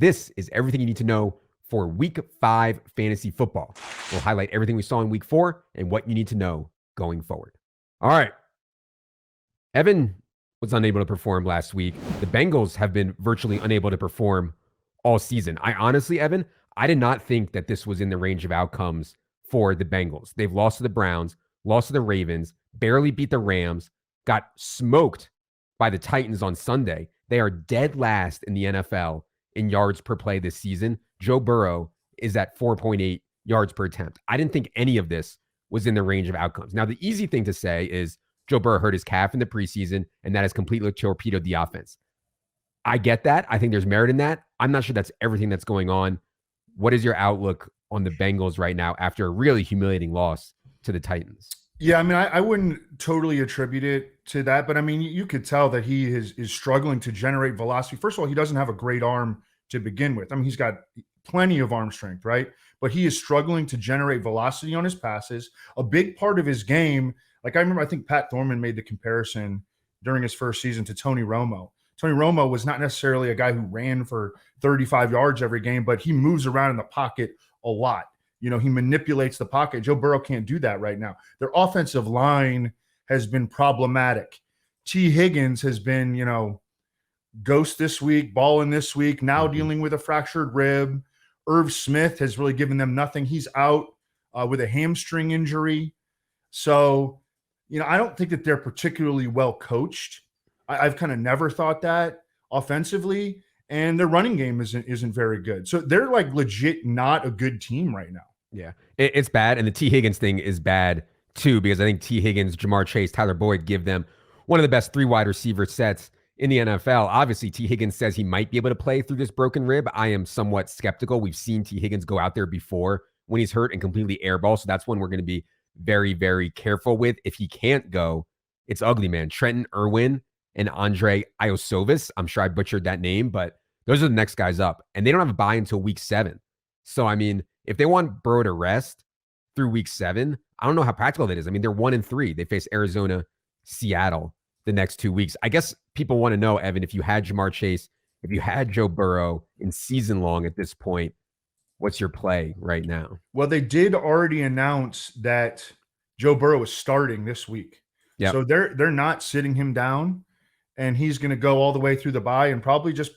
This is everything you need to know for Week 5 fantasy football. We'll highlight everything we saw in Week 4 and what you need to know going forward. All right. Evan was unable to perform last week. The Bengals have been virtually unable to perform all season. I honestly, Evan, I did not think that this was in the range of outcomes for the Bengals. They've lost to the Browns, lost to the Ravens, barely beat the Rams, got smoked by the Titans on Sunday. They are dead last in the NFL in yards per play this season. Joe Burrow is at 4.8 yards per attempt. I didn't think any of this was in the range of outcomes. Now, the easy thing to say is Joe Burrow hurt his calf in the preseason, and that has completely torpedoed the offense. I get that. I think there's merit in that. I'm not sure that's everything that's going on. What is your outlook on the Bengals right now after a really humiliating loss to the Titans? Yeah, I mean, I wouldn't totally attribute it to that, but I mean, you could tell that he is struggling to generate velocity. First of all, he doesn't have a great arm to begin with. I mean, he's got plenty of arm strength, right? But he is struggling to generate velocity on his passes. A big part of his game, like I remember, I think Pat Thorman made the comparison during his first season to Tony Romo. Tony Romo was not necessarily a guy who ran for 35 yards every game, but he moves around in the pocket a lot. You know, he manipulates the pocket. Joe Burrow can't do that right now. Their offensive line has been problematic. T. Higgins has been, ghost this week, balling this week, now dealing with a fractured rib. Irv Smith has really given them nothing. He's out with a hamstring injury. So, I don't think that they're particularly well coached. I've kind of never thought that offensively, and their running game isn't very good. So they're like legit not a good team right now. Yeah, it's bad. And the T. Higgins thing is bad too, because I think T. Higgins, Jamar Chase, Tyler Boyd give them one of the best 3 wide receiver sets in the NFL. Obviously, T. Higgins says he might be able to play through this broken rib. I am somewhat skeptical. We've seen T. Higgins go out there before when he's hurt and completely airball. So that's one we're going to be very, very careful with. If he can't go, it's ugly, man. Trenton Irwin and Andre Iosovis. I'm sure I butchered that name, but those are the next guys up. And they don't have a bye until week 7. So, I mean, if they want Burrow to rest through week 7, I don't know how practical that is. I mean, they're 1-3. They face Arizona, Seattle the next 2 weeks. I guess people want to know, Evan, if you had Jamar Chase, if you had Joe Burrow in season long at this point, what's your play right now? Well, they did already announce that Joe Burrow is starting this week. Yep. So they're not sitting him down, and he's going to go all the way through the bye and probably just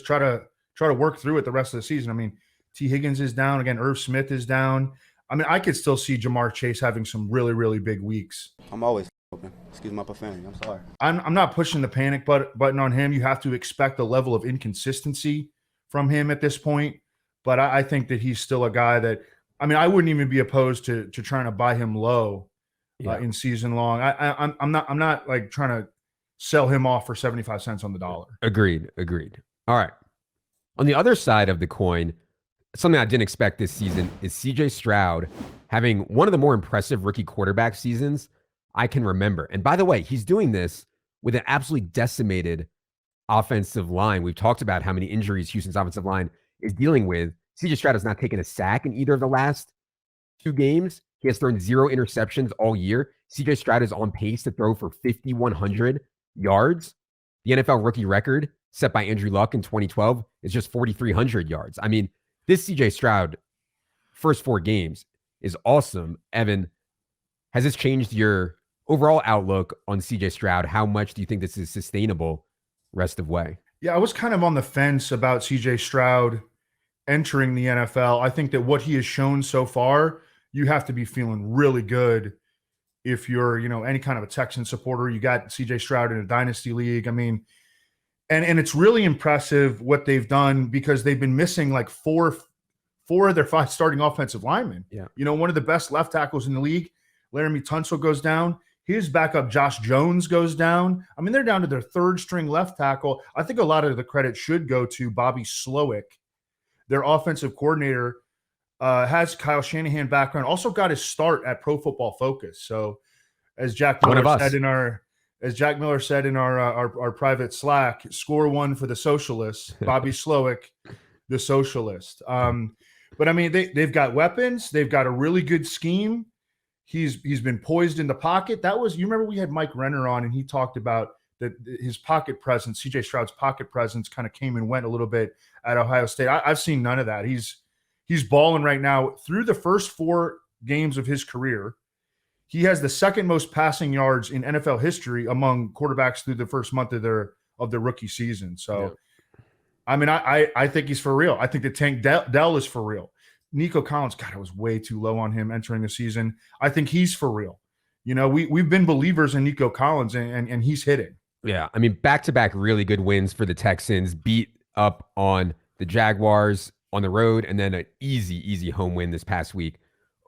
try to work through it the rest of the season. I mean, T. Higgins is down. Again, Irv Smith is down. I mean, I could still see Jamar Chase having some really, really big weeks. I'm always open. Excuse my profanity. I'm sorry. I'm not pushing the panic button on him. You have to expect a level of inconsistency from him at this point. But I think that he's still a guy that, I mean, I wouldn't even be opposed to trying to buy him low in season long. I'm not like trying to sell him off for 75 cents on the dollar. Agreed. All right. On the other side of the coin, something I didn't expect this season is C.J. Stroud having one of the more impressive rookie quarterback seasons I can remember. And by the way, he's doing this with an absolutely decimated offensive line. We've talked about how many injuries Houston's offensive line is dealing with. C.J. Stroud has not taken a sack in either of the last 2 games. He has thrown 0 interceptions all year. C.J. Stroud is on pace to throw for 5,100 yards. The NFL rookie record set by Andrew Luck in 2012 is just 4,300 yards. I mean, this C.J. Stroud first 4 games is awesome. Evan, has this changed your overall outlook on C.J. Stroud? How much do you think this is sustainable rest of way? Yeah, I was kind of on the fence about C.J. Stroud entering the NFL. I think that what he has shown so far, you have to be feeling really good if you're, any kind of a Texan supporter. You got C.J. Stroud in a dynasty league. I mean, and it's really impressive what they've done because they've been missing like four of their 5 starting offensive linemen. Yeah. One of the best left tackles in the league, Laramie Tunsil, goes down. His backup, Josh Jones, goes down. I mean, they're down to their 3rd string left tackle. I think a lot of the credit should go to Bobby Slowick. Their offensive coordinator has Kyle Shanahan background, also got his start at Pro Football Focus. So as Jack Miller said in our private Slack, score 1 for the socialists, Bobby Slowick, the socialist. But I mean, they've got weapons. They've got a really good scheme. He's been poised in the pocket. You remember we had Mike Renner on, and he talked about that his pocket presence, CJ Stroud's pocket presence, kind of came and went a little bit at Ohio State. I've seen none of that. He's balling right now. Through the first 4 games of his career, he has the second most passing yards in NFL history among quarterbacks through the first month of their rookie season. So, yeah. I mean, I think he's for real. I think that Tank Dell is for real. Nico Collins, God, I was way too low on him entering the season. I think he's for real. You know, we've been believers in Nico Collins, and he's hitting. Yeah, I mean, back-to-back really good wins for the Texans, beat up on the Jaguars on the road, and then an easy home win this past week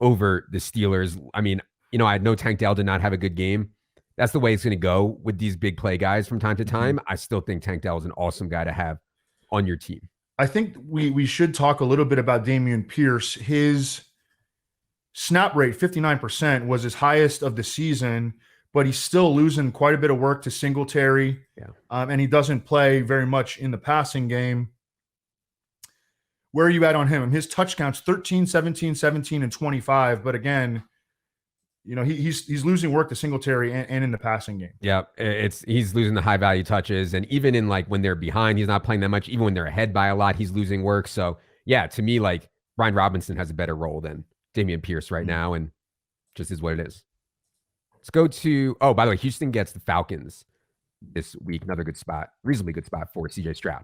over the Steelers. I mean, you know, I know Tank Dell did not have a good game. That's the way it's going to go with these big play guys from time to time. I still think Tank Dell is an awesome guy to have on your team. I think we should talk a little bit about Dameon Pierce. His snap rate, 59%, was his highest of the season, but he's still losing quite a bit of work to Singletary. Yeah. And he doesn't play very much in the passing game. Where are you at on him? His touch counts 13, 17, 17, and 25. But again, you know, he's losing work to Singletary and in the passing game. Yeah, he's losing the high value touches, and even in like when they're behind, he's not playing that much. Even when they're ahead by a lot, he's losing work. So yeah, to me, like Brian Robinson has a better role than Dameon Pierce right now, and just is what it is. Let's go to by the way, Houston gets the Falcons this week. Another good spot, reasonably good spot for CJ Stroud.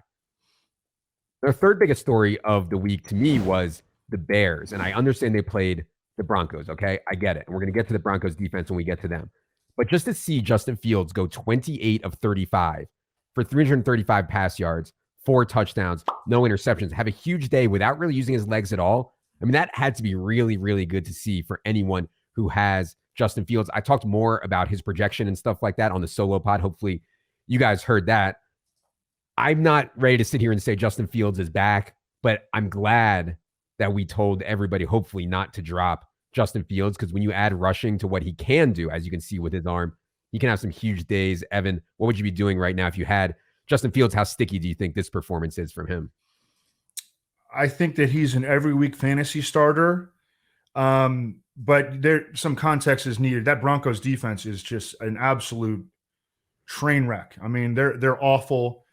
The third biggest story of the week to me was the Bears, and I understand they played the Broncos, okay? I get it. And we're going to get to the Broncos defense when we get to them. But just to see Justin Fields go 28 of 35 for 335 pass yards, 4 touchdowns, no interceptions, have a huge day without really using his legs at all. I mean, that had to be really, really good to see for anyone who has Justin Fields. I talked more about his projection and stuff like that on the solo pod. Hopefully you guys heard that. I'm not ready to sit here and say Justin Fields is back, but I'm glad that we told everybody, hopefully, not to drop Justin Fields, because when you add rushing to what he can do, as you can see with his arm, he can have some huge days. Evan, what would you be doing right now if you had Justin Fields? How sticky do you think this performance is from him? I think that he's an every week fantasy starter, but there some context is needed. That Broncos defense is just an absolute train wreck. I mean, they're awful.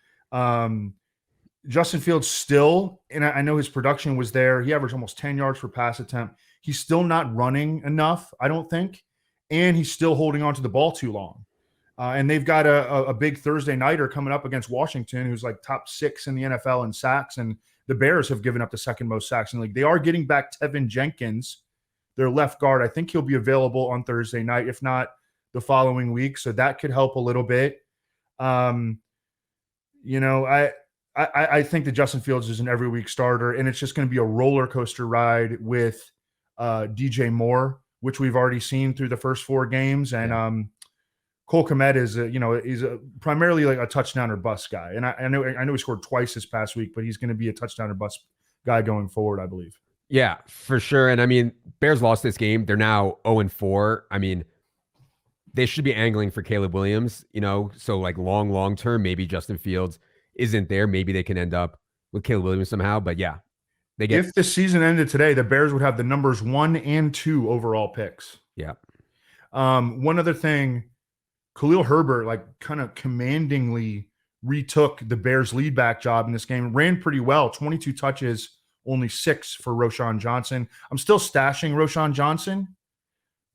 Justin Fields still, and I know his production was there. He averaged almost 10 yards per pass attempt. He's still not running enough, I don't think, and he's still holding on to the ball too long. And they've got a big Thursday nighter coming up against Washington, who's like top 6 in the NFL in sacks, and the Bears have given up the second most sacks in the league. They are getting back Tevin Jenkins, their left guard. I think he'll be available on Thursday night, if not the following week, so that could help a little bit. You know, I think that Justin Fields is an every week starter, and it's just going to be a roller coaster ride with DJ Moore, which we've already seen through the first 4 games. And Cole Kmet is, he's primarily like a touchdown or bust guy. And I know he scored twice this past week, but he's going to be a touchdown or bust guy going forward, I believe. Yeah, for sure. And I mean, Bears lost this game. They're now 0-4. I mean, they should be angling for Caleb Williams, so like long term, maybe Justin Fields isn't there. Maybe they can end up with Caleb Williams somehow. But yeah, if the season ended today, the Bears would have the numbers 1 and 2 overall picks. Yeah. One other thing, Khalil Herbert, like kind of commandingly retook the Bears lead back job in this game, ran pretty well, 22 touches, only 6 for Roschon Johnson. I'm still stashing Roschon Johnson,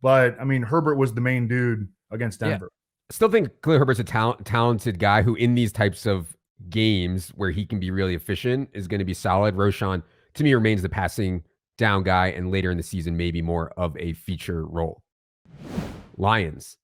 but I mean, Herbert was the main dude against Denver. Yeah. I still think Khalil Herbert's a talented guy who in these types of games where he can be really efficient is going to be solid. Roschon, to me, remains the passing down guy, and later in the season, maybe more of a feature role. Lions.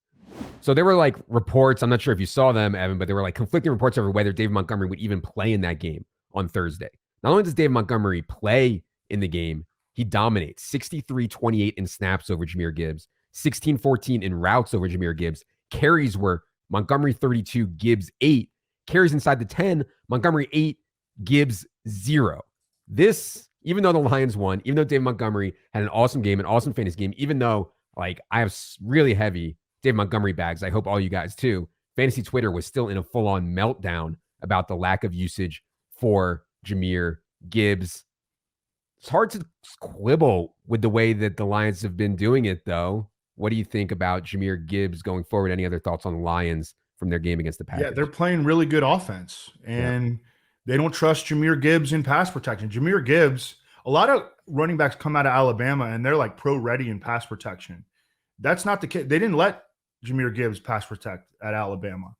So there were like reports, I'm not sure if you saw them, Evan, but there were like conflicting reports over whether David Montgomery would even play in that game on Thursday. Not only does David Montgomery play in the game, he dominates 63-28 in snaps over Jahmyr Gibbs, 16-14 in routes over Jahmyr Gibbs. Carries were Montgomery 32, Gibbs 8. Carries inside the 10, Montgomery 8, Gibbs 0. This, even though the Lions won, even though David Montgomery had an awesome game, an awesome fantasy game, even though like I have really heavy David Montgomery bags, I hope all you guys too, fantasy Twitter was still in a full-on meltdown about the lack of usage for Jahmyr Gibbs. It's hard to quibble with the way that the Lions have been doing it, though. What do you think about Jahmyr Gibbs going forward? Any other thoughts on the Lions from their game against the Packers? Yeah, they're playing really good offense, and They don't trust Jahmyr Gibbs in pass protection. Jahmyr Gibbs, a lot of running backs come out of Alabama and they're like pro ready in pass protection. That's not the case. They didn't let Jahmyr Gibbs pass protect at Alabama.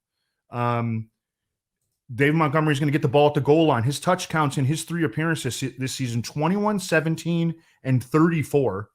David Montgomery is going to get the ball at the goal line. His touch counts in his 3 appearances this season, 21, 17, and 34.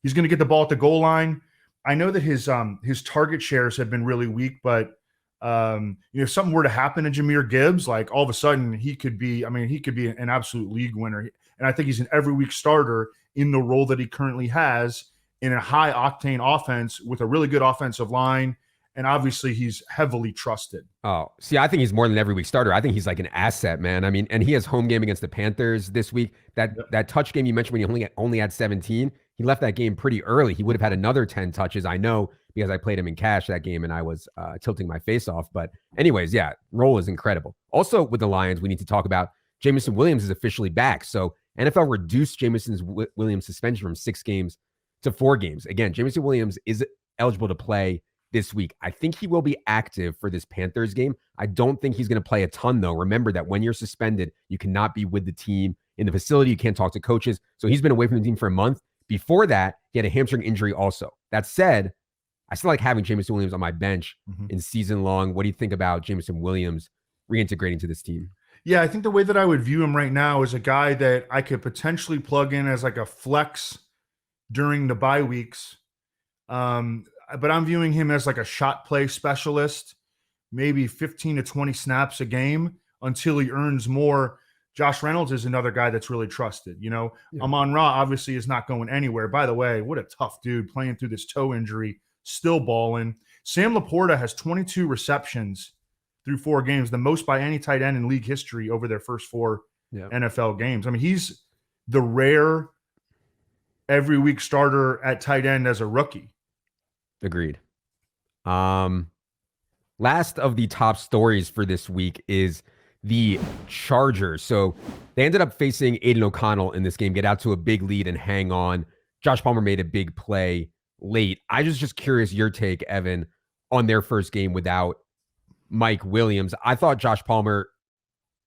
He's going to get the ball at the goal line. I know that his target shares have been really weak, but if something were to happen to Jahmyr Gibbs, like all of a sudden he could be an absolute league winner. And I think he's an every week starter in the role that he currently has in a high octane offense with a really good offensive line. And obviously he's heavily trusted. Oh, see, I think he's more than every week starter. I think he's like an asset, man. I mean, and he has home game against the Panthers this week. That touch game you mentioned when he only had 17, he left that game pretty early. He would have had another 10 touches. I know because I played him in cash that game and I was tilting my face off. But anyways, yeah, role is incredible. Also with the Lions, we need to talk about Jameson Williams is officially back. So NFL reduced Jameson Williams' suspension from 6 games to 4 games. Again, Jameson Williams is eligible to play this week. I think he will be active for this Panthers game. I don't think he's going to play a ton, though. Remember that when you're suspended, you cannot be with the team in the facility. You can't talk to coaches. So he's been away from the team for a month. Before that, he had a hamstring injury also. That said, I still like having Jameson Williams on my bench in season long. What do you think about Jameson Williams reintegrating to this team? Yeah, I think the way that I would view him right now is a guy that I could potentially plug in as like a flex during the bye weeks. But I'm viewing him as like a shot play specialist, maybe 15 to 20 snaps a game until he earns more. Josh Reynolds is another guy that's really trusted. Amon-Ra obviously is not going anywhere. By the way, what a tough dude playing through this toe injury, still balling. Sam Laporta has 22 receptions through 4 games, the most by any tight end in league history over their first 4 NFL games. I mean, he's the rare every week starter at tight end as a rookie. Agreed. Last of the top stories for this week is the Chargers. So they ended up facing Aiden O'Connell in this game, get out to a big lead and hang on. Josh Palmer made a big play late. I was just curious your take, Evan, on their first game without Mike Williams. I thought Josh Palmer,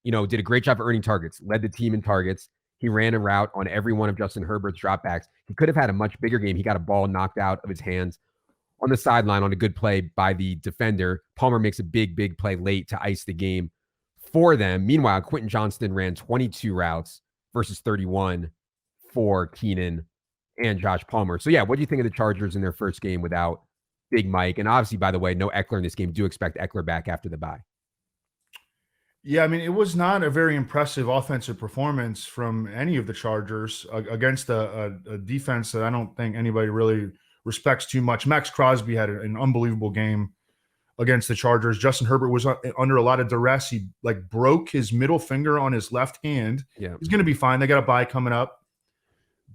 did a great job of earning targets, led the team in targets. He ran a route on every one of Justin Herbert's dropbacks. He could have had a much bigger game. He got a ball knocked out of his hands on the sideline on a good play by the defender. Palmer makes a big play late to ice the game for them. Meanwhile, Quentin Johnston ran 22 routes versus 31 for Keenan and Josh Palmer. So yeah, what do you think of the Chargers in their first game without Big Mike? And obviously, by the way, no Eckler in this game. Do expect Eckler back after the bye. Yeah, I mean, it was not a very impressive offensive performance from any of the Chargers against a defense that I don't think anybody really respects too much. Max Crosby had an unbelievable game against the Chargers. Justin Herbert was under a lot of duress. He broke his middle finger on his left hand. Yeah, he's going to be fine. They got a bye coming up,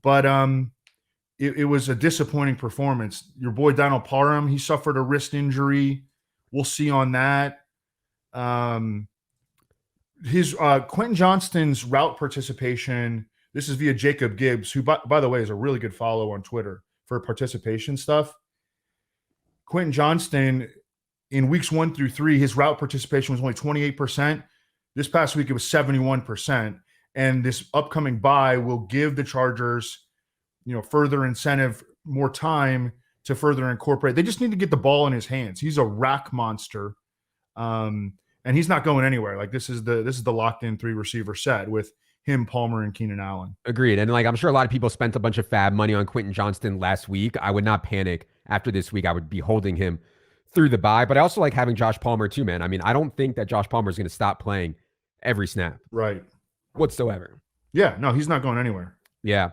but it was a disappointing performance. Your boy Donald Parham, he suffered a wrist injury. We'll see on that. His Quentin Johnston's route participation. This is via Jacob Gibbs, who by the way is a really good follow on Twitter for participation stuff. Quentin Johnston in weeks 1 through 3, his route participation was only 28%. This past week, it was 71%. And this upcoming bye will give the Chargers, further incentive, more time to further incorporate. They just need to get the ball in his hands. He's a rack monster. And he's not going anywhere. Like this is the locked in 3 receiver set with him, Palmer, and Keenan Allen. Agreed. And I'm sure a lot of people spent a bunch of fab money on Quentin Johnston last week. I would not panic after this week. I would be holding him through the bye. But I also like having Josh Palmer too, man. I mean, I don't think that Josh Palmer is going to stop playing every snap. Right. Whatsoever. Yeah. No, he's not going anywhere. Yeah.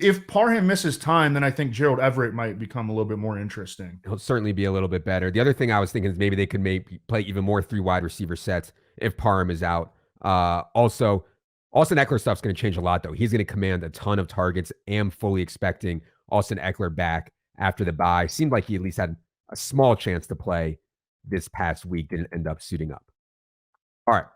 If Parham misses time, then I think Gerald Everett might become a little bit more interesting. He'll certainly be a little bit better. The other thing I was thinking is maybe they could play even more 3 wide receiver sets if Parham is out. Also, Austin Eckler stuff's going to change a lot, though. He's going to command a ton of targets. Am fully expecting Austin Eckler back after the bye. Seemed like he at least had a small chance to play this past week. Didn't end up suiting up. All right.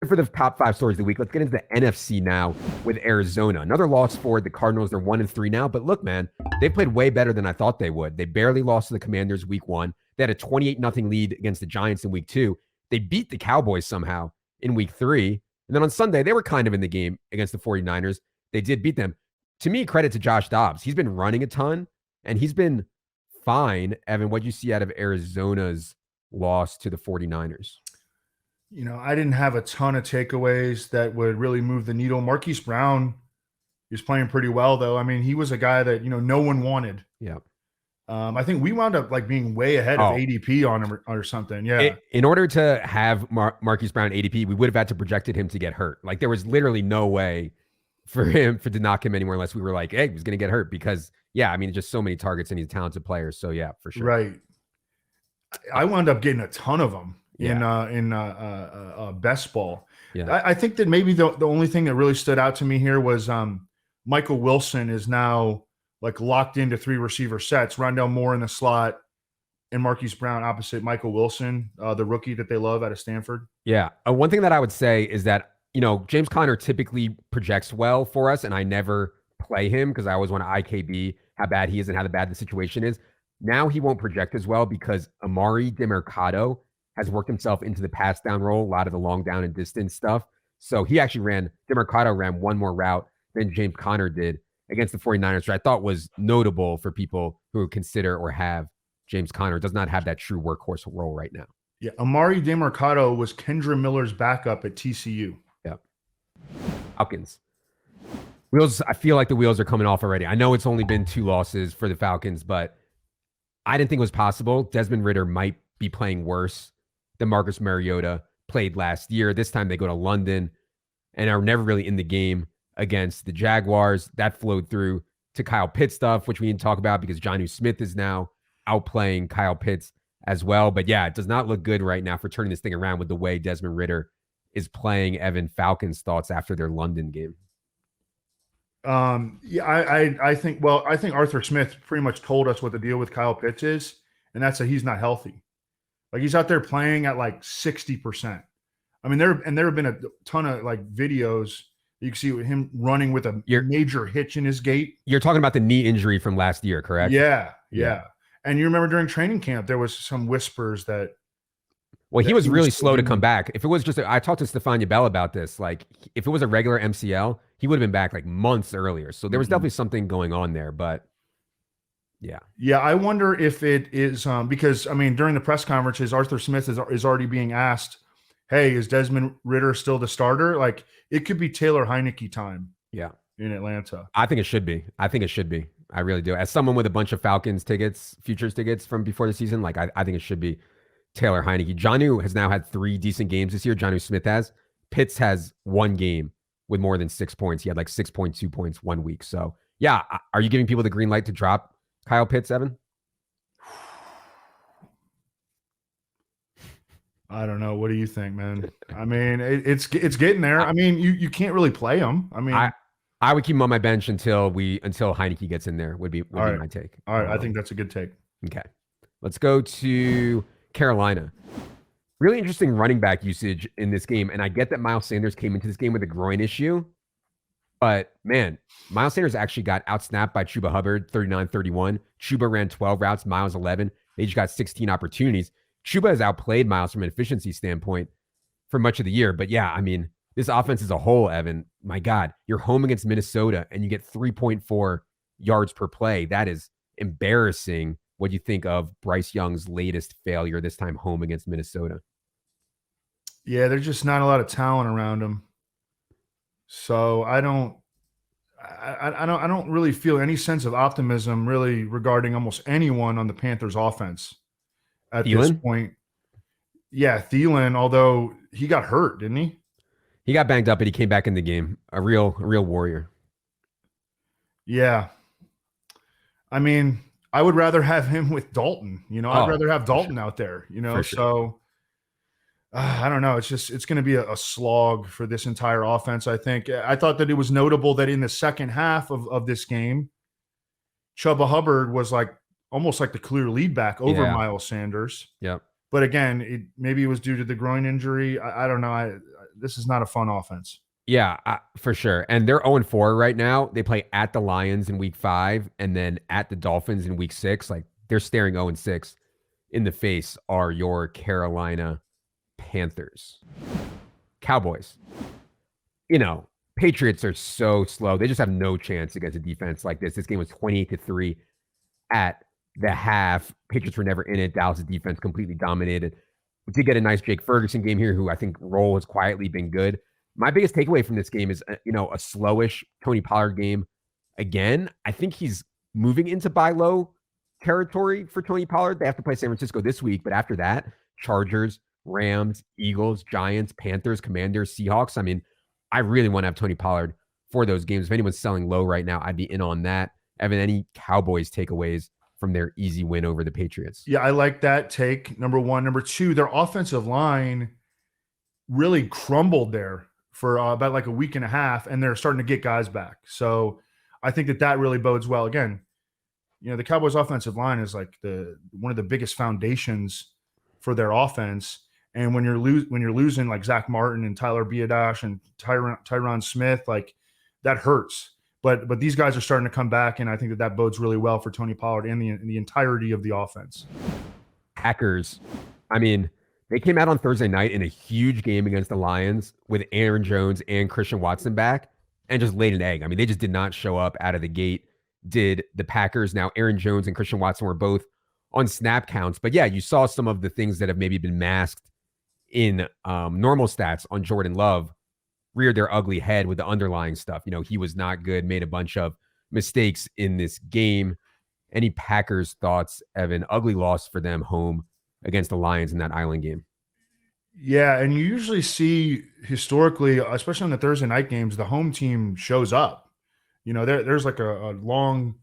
For the top 5 stories of the week, let's get into the NFC now with Arizona. Another loss for the Cardinals. They're 1-3 now. But look, man, they played way better than I thought they would. They barely lost to the Commanders week 1. They had a 28-0 lead against the Giants in week 2. They beat the Cowboys somehow in week 3. And then on Sunday, they were kind of in the game against the 49ers. They did beat them. To me, credit to Josh Dobbs. He's been running a ton, and he's been fine. Evan, what did you see out of Arizona's loss to the 49ers? I didn't have a ton of takeaways that would really move the needle. Marquise Brown is playing pretty well, though. I mean, he was a guy that, no one wanted. Yeah. I think we wound up being way ahead of ADP on him or something. Yeah. In order to have Marquise Brown ADP, we would have had to projected him to get hurt. There was literally no way for to knock him anymore unless we were like, hey, he's going to get hurt because, just so many targets and he's a talented player. So, yeah, for sure. Right. I wound up getting a ton of them in best ball. Yeah. I think that maybe the only thing that really stood out to me here was Michael Wilson is now locked into 3 receiver sets. Rondell Moore in the slot and Marquise Brown opposite Michael Wilson, the rookie that they love out of Stanford. Yeah. One thing that I would say is that, James Conner typically projects well for us, and I never play him because I always want to IKB how bad he is and how bad the situation is. Now he won't project as well because Amari DeMercado has worked himself into the pass down role, a lot of the long down and distance stuff. So he actually DeMercado ran one more route than James Conner did against the 49ers, which I thought was notable for people who consider or have James Conner. Does not have that true workhorse role right now. Yeah, Amari DeMercado was Kendra Miller's backup at TCU. Yeah. Falcons. Wheels, I feel like the wheels are coming off already. I know it's only been 2 losses for the Falcons, but I didn't think it was possible. Desmond Ridder might be playing worse than Marcus Mariota played last year. This time they go to London and are never really in the game against the Jaguars. That flowed through to Kyle Pitts stuff, which we didn't talk about because Jonnu Smith is now outplaying Kyle Pitts as well. But yeah, it does not look good right now for turning this thing around with the way Desmond Ridder is playing. Evan, Falcons thoughts after their London game? I think Arthur Smith pretty much told us what the deal with Kyle Pitts is, and that's that he's not healthy. He's out there playing at 60%. I mean, there have been a ton of videos you can see him running with a major hitch in his gait. You're talking about the knee injury from last year, correct? Yeah. And you remember during training camp, there was some whispers that. Well, he was really slow to come back. If it was just, I talked to Stefania Bell about this. If it was a regular MCL, he would have been back months earlier. So there was definitely something going on there. But yeah. Yeah, I wonder if it is because, during the press conferences, Arthur Smith is already being asked, hey, is Desmond Ridder still the starter? It could be Taylor Heineke time. Yeah. In Atlanta. I think it should be. I really do. As someone with a bunch of Falcons tickets, futures tickets from before the season, I think it should be Taylor Heineke. Jonnu has now had 3 decent games this year. Jonnu Smith has. Pitts has 1 game with more than 6 points. He had 6.2 points 1 week. So yeah, are you giving people the green light to drop Kyle Pitts, Evan? I don't know. What do you think, man? It's getting there. You can't really play him. I would keep him on my bench until Heineke gets in there. Would be my take. All right, I think that's a good take. Okay, let's go to Carolina. Really interesting running back usage in this game, and I get that Miles Sanders came into this game with a groin issue, but man, Miles Sanders actually got outsnapped by Chuba Hubbard, 39-31. Chuba ran 12 routes, Miles 11. They just got 16 opportunities. Chuba has outplayed Miles from an efficiency standpoint for much of the year, but yeah, this offense as a whole, Evan, my God, you're home against Minnesota and you get 3.4 yards per play. That is embarrassing. What do you think of Bryce Young's latest failure, this time home against Minnesota? Yeah, there's just not a lot of talent around him. So I don't really feel any sense of optimism really regarding almost anyone on the Panthers offense at this point. Yeah, Thielen, although he got hurt, didn't he? He got banged up, but he came back in the game. A real warrior. Yeah. I would rather have him with Dalton. I'd rather have Dalton out there, Sure. So I don't know. It's going to be a slog for this entire offense, I think. I thought that it was notable that in the second half of this game, Chuba Hubbard was almost like the clear lead back over Miles Sanders. Yep. But again, maybe it was due to the groin injury. I don't know. This is not a fun offense. Yeah, for sure. And they're 0-4 right now. They play at the Lions in week 5 and then at the Dolphins in week 6. They're staring 0-6 in the face are your Carolina Panthers. Cowboys. Patriots are so slow. They just have no chance against a defense like this. This game was 28-3 at the half. Patriots were never in it. Dallas' defense completely dominated. We did get a nice Jake Ferguson game here, who I think role has quietly been good. My biggest takeaway from this game is, a slowish Tony Pollard game. Again, I think he's moving into buy low territory for Tony Pollard. They have to play San Francisco this week, but after that, Chargers, Rams, Eagles, Giants, Panthers, Commanders, Seahawks. I mean, I really want to have Tony Pollard for those games. If anyone's selling low right now, I'd be in on that. Evan, any Cowboys takeaways from their easy win over the Patriots? Yeah, I like that take, number one. Number two, their offensive line really crumbled there for about like a week and a half, and they're starting to get guys back. So I think that really bodes well. Again, the Cowboys offensive line is like one of the biggest foundations for their offense. And when you're losing like Zach Martin and Tyler Biadasz and Tyron Smith, like that hurts. But these guys are starting to come back, and I think that bodes really well for Tony Pollard and the entirety of the offense. Packers, I mean, they came out on Thursday night in a huge game against the Lions with Aaron Jones and Christian Watson back and just laid an egg. I mean, they just did not show up out of the gate, did the Packers. Now, Aaron Jones and Christian Watson were both on snap counts. But yeah, you saw some of the things that have maybe been masked in normal stats on Jordan Love reared their ugly head with the underlying stuff. He was not good, made a bunch of mistakes in this game. Any Packers thoughts, Evan? Ugly loss for them home against the Lions in that island game. Yeah, and you usually see historically, especially in the Thursday night games, the home team shows up. There's like a long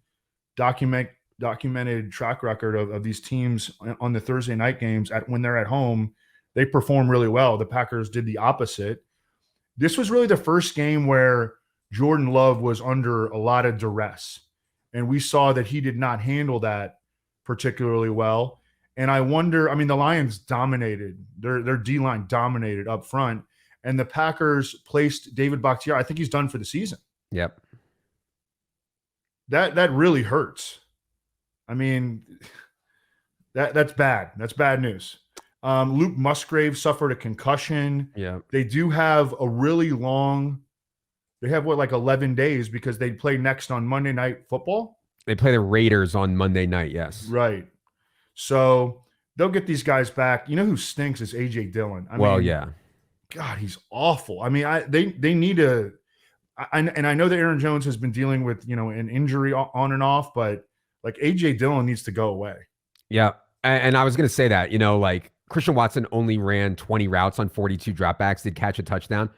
documented track record of these teams on the Thursday night games. When they're at home, they perform really well. The Packers did the opposite. This was really the first game where Jordan Love was under a lot of duress, and we saw that he did not handle that particularly well. And I wonder, the Lions dominated. Their D-line dominated up front, and the Packers placed David Bakhtiari. I think he's done for the season. Yep. That really hurts. That's bad. That's bad news. Luke Musgrave suffered a concussion. Yeah. They do have a really long – they have, 11 days because they play next on Monday Night Football? They play the Raiders on Monday night, yes. Right. So they'll get these guys back. You know who stinks is A.J. Dillon. Yeah. God, he's awful. They need to – and I know that Aaron Jones has been dealing with, an injury on and off, but, A.J. Dillon needs to go away. Yeah. And I was going to say that, Christian Watson only ran 20 routes on 42 dropbacks, did catch a touchdown.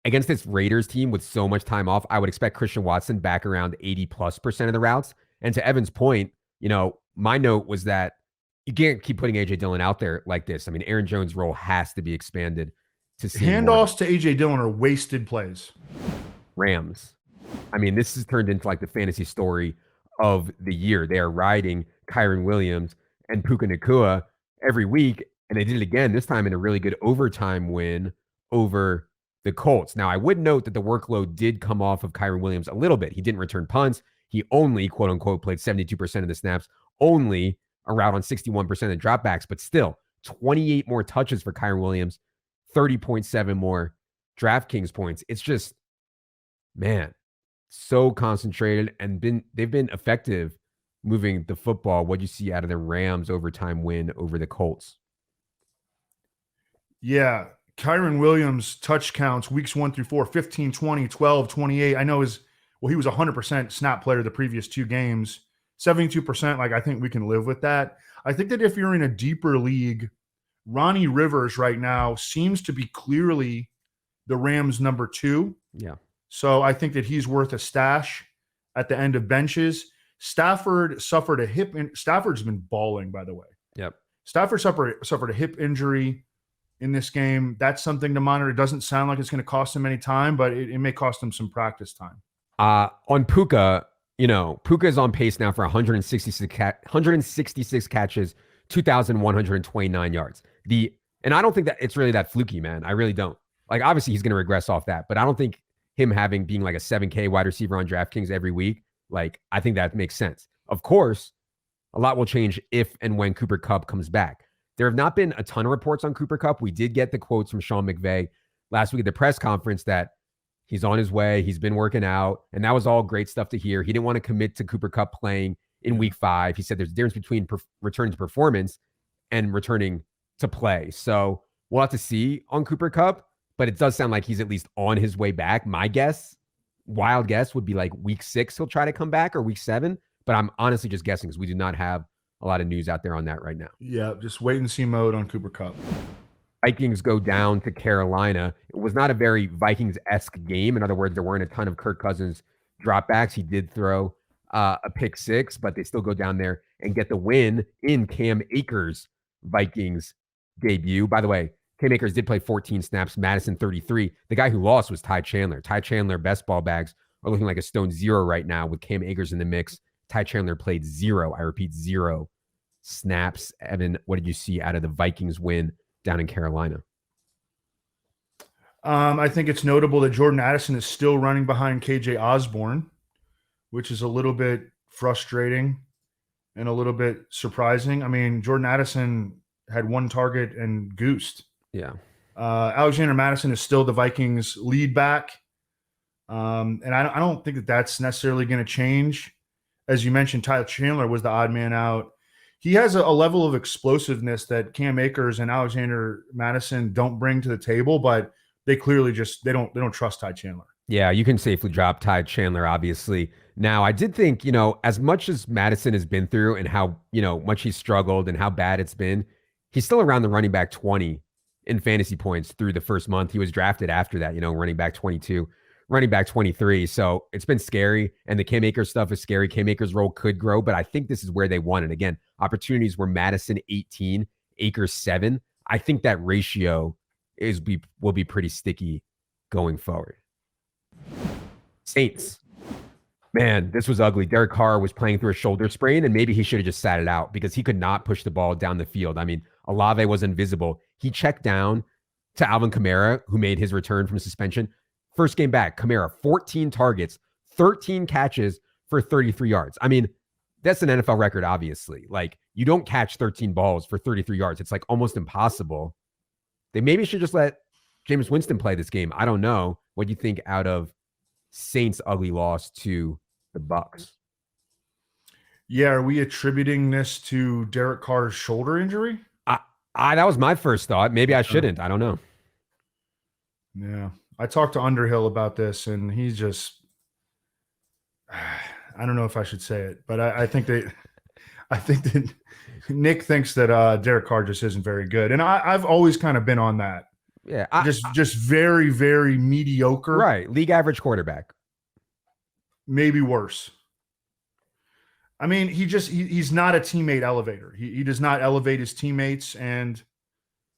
Against this Raiders team with so much time off, I would expect Christian Watson back around 80+% of the routes. And to Evan's point, my note was that you can't keep putting A.J. Dillon out there like this. Aaron Jones' role has to be expanded to see handoffs to A.J. Dillon are wasted plays. Rams. This has turned into like the fantasy story of the year. They are riding Kyren Williams and Puka Nacua every week. And they did it again, this time in a really good overtime win over the Colts. Now, I would note that the workload did come off of Kyren Williams a little bit. He didn't return punts. He only, quote unquote, played 72% of the snaps, only a route on 61% of dropbacks, but still 28 more touches for Kyren Williams, 30.7 more DraftKings points. It's just, man, so concentrated, and they've been effective moving the football. What'd you see out of the Rams overtime win over the Colts? Yeah, Kyren Williams touch counts weeks 1 through 4, 15, 20, 12, 28. I know he was 100% snap player the previous two games, 72%. I think we can live with that. I think that if you're in a deeper league, Ronnie Rivers right now seems to be clearly the Rams' number 2. Yeah. So I think that he's worth a stash at the end of benches. Stafford suffered a hip. Stafford's been balling, by the way. Yep. Stafford suffered a hip injury in this game. That's something to monitor. It doesn't sound like it's going to cost him any time, but it may cost him some practice time. On Puka, Puka is on pace now for 166 catches, 2,129 yards. And I don't think that it's really that fluky, man. I really don't. Obviously he's going to regress off that, but I don't think him being like a 7K wide receiver on DraftKings every week, I think that makes sense. Of course, a lot will change if and when Cooper Kupp comes back. There have not been a ton of reports on Cooper Kupp. We did get the quotes from Sean McVay last week at the press conference that he's on his way. He's been working out, and that was all great stuff to hear. He didn't want to commit to Cooper Kupp playing in week 5. He said there's a difference between returning to performance and returning to play. So we'll have to see on Cooper Kupp, but it does sound like he's at least on his way back. My guess, wild guess, would be like week 6 he'll try to come back, or week 7. But I'm honestly just guessing because we do not have a lot of news out there on that right now. Yeah, just wait and see mode on Cooper Kupp. Vikings go down to Carolina. It was not a very Vikings-esque game. In other words, there weren't a ton of Kirk Cousins dropbacks. He did throw a pick 6, but they still go down there and get the win in Cam Akers' Vikings debut. By the way, Cam Akers did play 14 snaps, Madison 33. The guy who lost was Ty Chandler. Ty Chandler, best ball bags are looking like a stone 0 right now with Cam Akers in the mix. Ty Chandler played 0. I repeat, 0 snaps. Evan, what did you see out of the Vikings win down in Carolina? I think it's notable that Jordan Addison is still running behind KJ Osborne, which is a little bit frustrating and a little bit surprising. I mean, Jordan Addison had 1 target and goosed. Yeah. Alexander Madison is still the Vikings lead back. And I don't think that that's necessarily going to change. As you mentioned, Ty Chandler was the odd man out. He has a level of explosiveness that Cam Akers and Alexander Madison don't bring to the table, but they clearly just they don't trust Ty Chandler. Yeah, you can safely drop Ty Chandler, obviously. Now, I did think, as much as Madison has been through and how, much he's struggled and how bad it's been, he's still around the running back 20 in fantasy points through the first month. He was drafted after that, running back 22, running back 23. So it's been scary. And the Cam Akers stuff is scary. Cam Akers' role could grow, but I think this is where they want it. Again, opportunities were Madison 18, Akers 7. I think that ratio will be pretty sticky going forward. Saints. Man, this was ugly. Derek Carr was playing through a shoulder sprain, and maybe he should have just sat it out because he could not push the ball down the field. I mean, Olave was invisible. He checked down to Alvin Kamara, who made his return from suspension. First game back, Kamara, 14 targets, 13 catches for 33 yards. I mean, that's an NFL record, obviously. Like, you don't catch 13 balls for 33 yards. It's like almost impossible. They maybe should just let Jameis Winston play this game. I don't know. What do you think out of Saints' ugly loss to the Bucs? Yeah, are we attributing this to Derek Carr's shoulder injury? That was my first thought. Maybe I shouldn't. I don't know. Yeah. I talked to Underhill about this, and he's just I don't know if I should say it, but I think that Nick thinks that Derek Carr just isn't very good. And I've always kind of been on that. Yeah. Just very, very mediocre. Right. League average quarterback. Maybe worse. I mean, he's not a teammate elevator. He does not elevate his teammates, and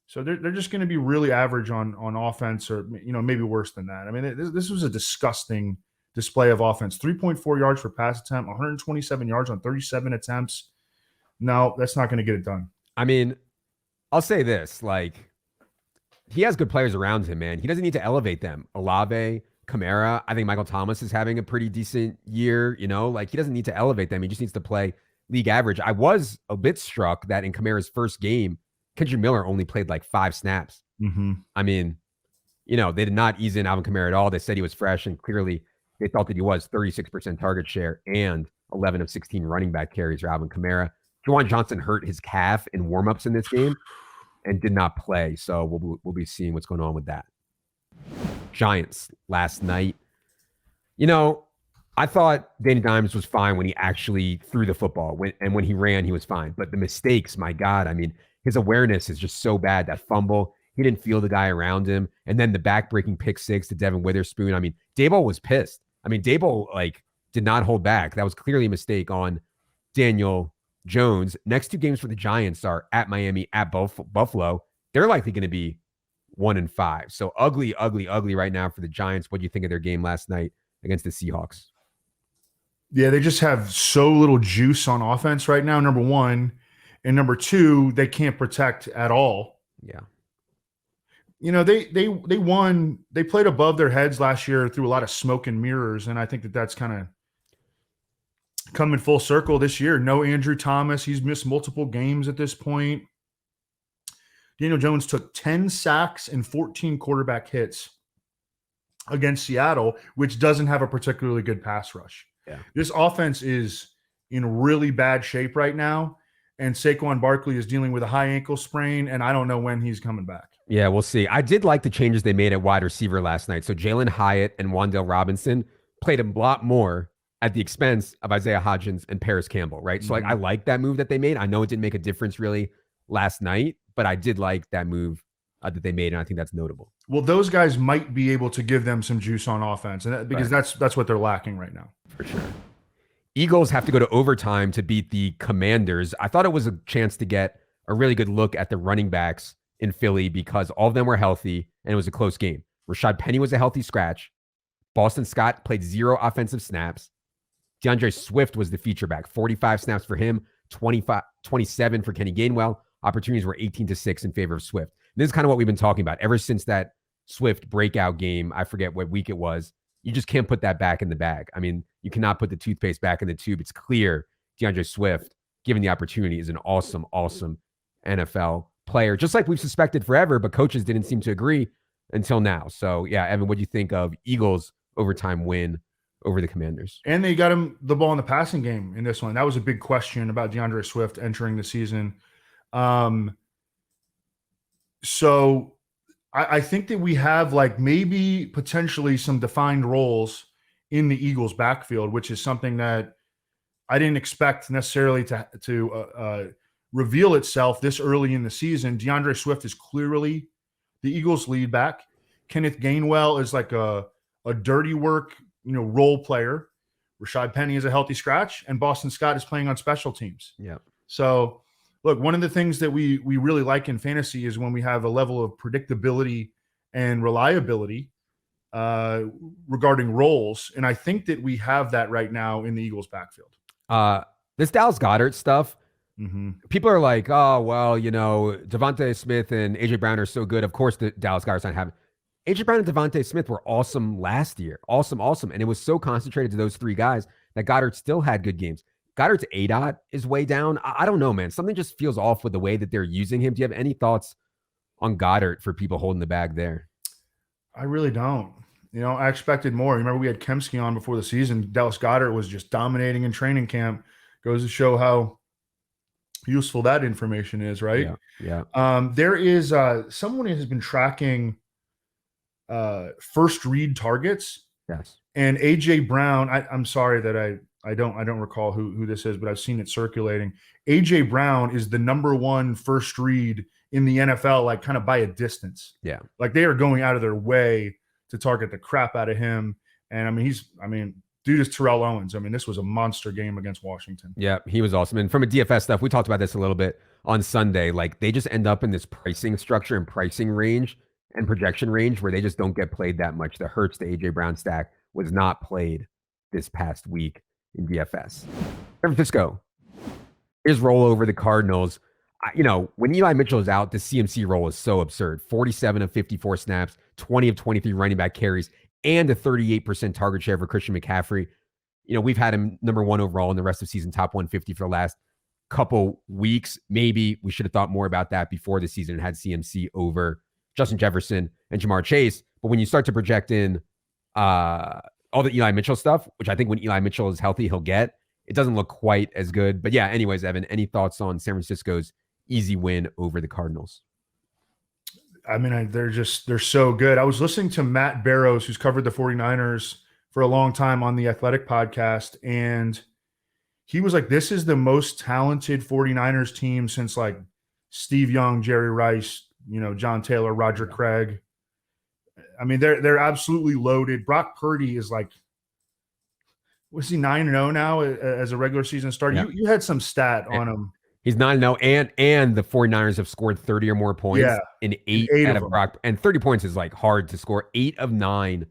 so they're just going to be really average on offense, or maybe worse than that. I mean, this was a disgusting display of offense. 3.4 yards per pass attempt, 127 yards on 37 attempts. No, that's not going to get it done. I mean, I'll say this, like, he has good players around him, man. He doesn't need to elevate them. Olave, Kamara, I think Michael Thomas is having a pretty decent year, like he doesn't need to elevate them. He just needs to play league average. I was a bit struck that in Kamara's first game, Kendrick Miller only played like 5 snaps. Mm-hmm. I mean, they did not ease in Alvin Kamara at all. They said he was fresh, and clearly they thought that he was. 36% target share and 11 of 16 running back carries for Alvin Kamara. Juwan Johnson hurt his calf in warmups in this game and did not play. So we'll be seeing what's going on with that. Giants last night. I thought Danny Dimes was fine when he actually threw the football. When he ran, he was fine. But the mistakes, my God, I mean, his awareness is just so bad. That fumble, he didn't feel the guy around him. And then the back-breaking pick 6 to Devin Witherspoon. I mean, Daboll was pissed. I mean, Daboll, did not hold back. That was clearly a mistake on Daniel Jones. Next 2 games for the Giants are at Miami, at Buffalo. They're likely going to be 1-5. So ugly right now for the Giants. What do you think of their game last night against the Seahawks? Yeah, they just have so little juice on offense right now, number one. And number two, they can't protect at all. Yeah. They won. They played above their heads last year through a lot of smoke and mirrors. And I think that that's kind of coming full circle this year. No Andrew Thomas. He's missed multiple games at this point. Daniel Jones took 10 sacks and 14 quarterback hits against Seattle, which doesn't have a particularly good pass rush. Yeah. This offense is in really bad shape right now, and Saquon Barkley is dealing with a high ankle sprain, and I don't know when he's coming back. Yeah, we'll see. I did like the changes they made at wide receiver last night. So Jalen Hyatt and Wan'Dale Robinson played a lot more at the expense of Isaiah Hodgins and Paris Campbell, right? So, like, I like that move that they made. I know it didn't make a difference really last night, but I did like that move that they made, and I think that's notable. Well, those guys might be able to give them some juice on offense, and because that's what they're lacking right now. For sure. Eagles have to go to overtime to beat the Commanders. I thought it was a chance to get a really good look at the running backs in Philly because all of them were healthy, and it was a close game. Rashad Penny was a healthy scratch. Boston Scott played 0 offensive snaps. DeAndre Swift was the feature back. 45 snaps for him, 27 for Kenny Gainwell. Opportunities were 18-6 in favor of Swift. This is kind of what we've been talking about ever since that Swift breakout game. I forget what week it was. You just can't put that back in the bag. I mean, you cannot put the toothpaste back in the tube. It's clear DeAndre Swift, given the opportunity, is an awesome, awesome NFL player, just like we've suspected forever, but coaches didn't seem to agree until now. So, yeah, Evan, what do you think of Eagles' overtime win over the Commanders? And they got him the ball in the passing game in this one. That was a big question about DeAndre Swift entering the season. So I think that we have like maybe potentially some defined roles in the Eagles backfield, which is something that I didn't expect necessarily to reveal itself this early in the season. DeAndre Swift is clearly the Eagles lead back. Kenneth Gainwell is like a dirty work, role player. Rashad Penny is a healthy scratch, and Boston Scott is playing on special teams. Yeah. So look, one of the things that we really like in fantasy is when we have a level of predictability and reliability regarding roles. And I think that we have that right now in the Eagles backfield. This Dallas Goedert stuff, people are like, oh, well, Devontae Smith and A.J. Brown are so good. Of course, the Dallas Goedert's not having. A.J. Brown and Devontae Smith were awesome last year. Awesome. And it was so concentrated to those 3 guys that Goddard still had good games. Goddard's ADOT is way down. I don't know, man. Something just feels off with the way that they're using him. Do you have any thoughts on Goddard for people holding the bag there? I really don't. I expected more. Remember, we had Kemsky on before the season. Dallas Goedert was just dominating in training camp. Goes to show how useful that information is, right? Yeah. There is someone who has been tracking first read targets. Yes. And AJ Brown, I'm sorry that I don't recall who this is, but I've seen it circulating. AJ Brown is the number 1 first read in the NFL, like kind of by a distance. Yeah. Like they are going out of their way to target the crap out of him. And dude is Terrell Owens. This was a monster game against Washington. Yeah, he was awesome. And from a DFS stuff, we talked about this a little bit on Sunday. Like they just end up in this pricing structure and pricing range and projection range where they just don't get played that much. The Hurts to AJ Brown stack was not played this past week in DFS. San Francisco is roll over the Cardinals. When Eli Mitchell is out, the CMC role is so absurd. 47 of 54 snaps, 20 of 23 running back carries, and a 38% target share for Christian McCaffrey. We've had him number 1 overall in the rest of season, top 150 for the last couple weeks. Maybe we should have thought more about that before the season and had CMC over Justin Jefferson and Jamar Chase. But when you start to project in all the Eli Mitchell stuff, which I think when Eli Mitchell is healthy, he'll get, it doesn't look quite as good. But yeah, anyways, Evan, any thoughts on San Francisco's easy win over the Cardinals? They're so good. I was listening to Matt Barrows, who's covered the 49ers for a long time on the Athletic podcast, and he was like, this is the most talented 49ers team since like Steve Young, Jerry Rice, John Taylor, Roger Craig. They're absolutely loaded. Brock Purdy is like, was he 9-0 now as a regular season starter? Yeah. You had some stat on him. He's 9-0, and the 49ers have scored 30 or more points in eight out of Brock. And 30 points is like hard to score. 8 of 9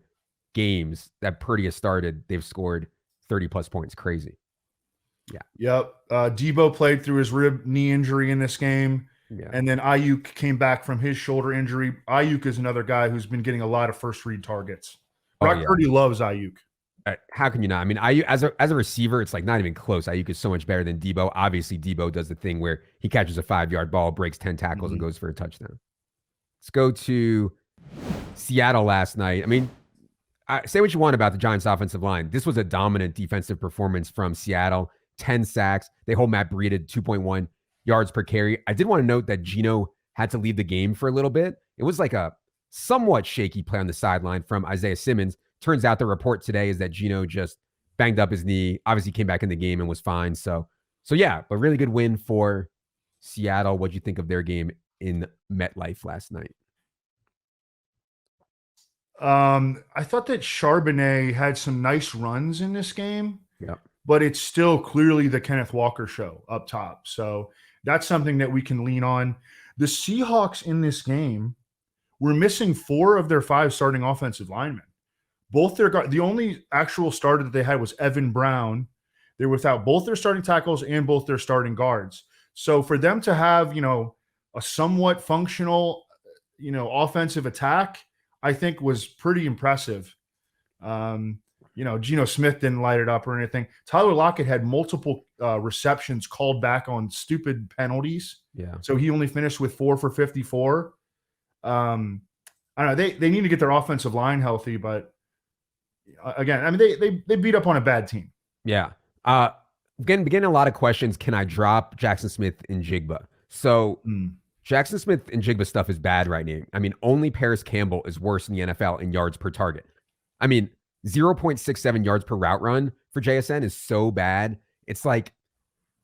games that Purdy has started, they've scored 30-plus points. Crazy. Yeah. Yep. Debo played through his rib knee injury in this game. Yeah. And then Ayuk came back from his shoulder injury. Ayuk is another guy who's been getting a lot of first read targets. Brock Purdy loves Ayuk. How can you not? I mean, Ayuk as a receiver, it's like not even close. Ayuk is so much better than Debo. Obviously, Debo does the thing where he catches a 5-yard ball, breaks 10 tackles, and goes for a touchdown. Let's go to Seattle last night. I mean, say what you want about the Giants' offensive line. This was a dominant defensive performance from Seattle. 10 sacks. They hold Matt Breida to 2.1 yards per carry. I did want to note that Geno had to leave the game for a little bit. It was like a somewhat shaky play on the sideline from Isaiah Simmons. Turns out the report today is that Geno just banged up his knee. Obviously came back in the game and was fine. So yeah, but really good win for Seattle. What'd you think of their game in MetLife last night? I thought that Charbonnet had some nice runs in this game. Yeah. But it's still clearly the Kenneth Walker show up top. So that's something that we can lean on. The Seahawks in this game were missing 4 of their 5 starting offensive linemen. The only actual starter that they had was Evan Brown. They were without both their starting tackles and both their starting guards. So for them to have, a somewhat functional, offensive attack, I think was pretty impressive. Geno Smith didn't light it up or anything. Tyler Lockett had multiple receptions called back on stupid penalties. Yeah. So he only finished with 4 for 54. I don't know. They need to get their offensive line healthy, but again, I mean, they beat up on a bad team. Yeah. Beginning a lot of questions. Can I drop Jackson Smith and Jigba? So Jackson Smith and Jigba stuff is bad right now. I mean, only Paris Campbell is worse in the NFL in yards per target. I mean, 0.67 yards per route run for JSN is so bad. It's like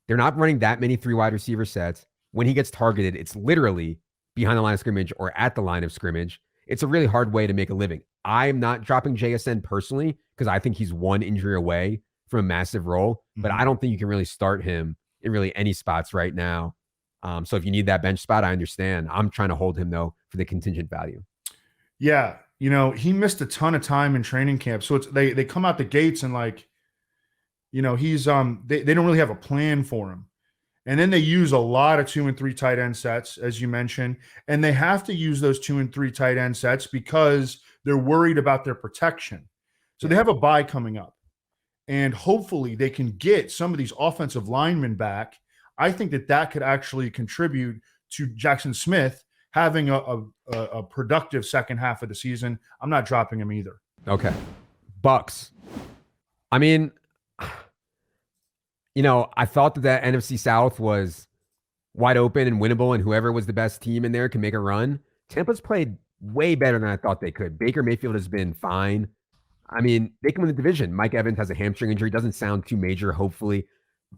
they're not running that many 3 wide receiver sets. When he gets targeted, it's literally behind the line of scrimmage or at the line of scrimmage. It's a really hard way to make a living. I'm not dropping JSN personally because I think he's 1 injury away from a massive role, but I don't think you can really start him in really any spots right now. So if you need that bench spot, I understand. I'm trying to hold him though for the contingent value. Yeah. He missed a ton of time in training camp. So they come out the gates and he's they don't really have a plan for him. And then they use a lot of 2 and 3 tight end sets, as you mentioned, and they have to use those 2 and 3 tight end sets because they're worried about their protection. So they have a bye coming up, and hopefully they can get some of these offensive linemen back. I think that could actually contribute to Jackson Smith having a productive second half of the season. I'm not dropping him either. Okay. Bucks. I mean, I thought that NFC South was wide open and winnable, and whoever was the best team in there can make a run. Tampa's played way better than I thought they could. Baker Mayfield has been fine. I mean, they can win the division. Mike Evans has a hamstring injury. Doesn't sound too major, hopefully.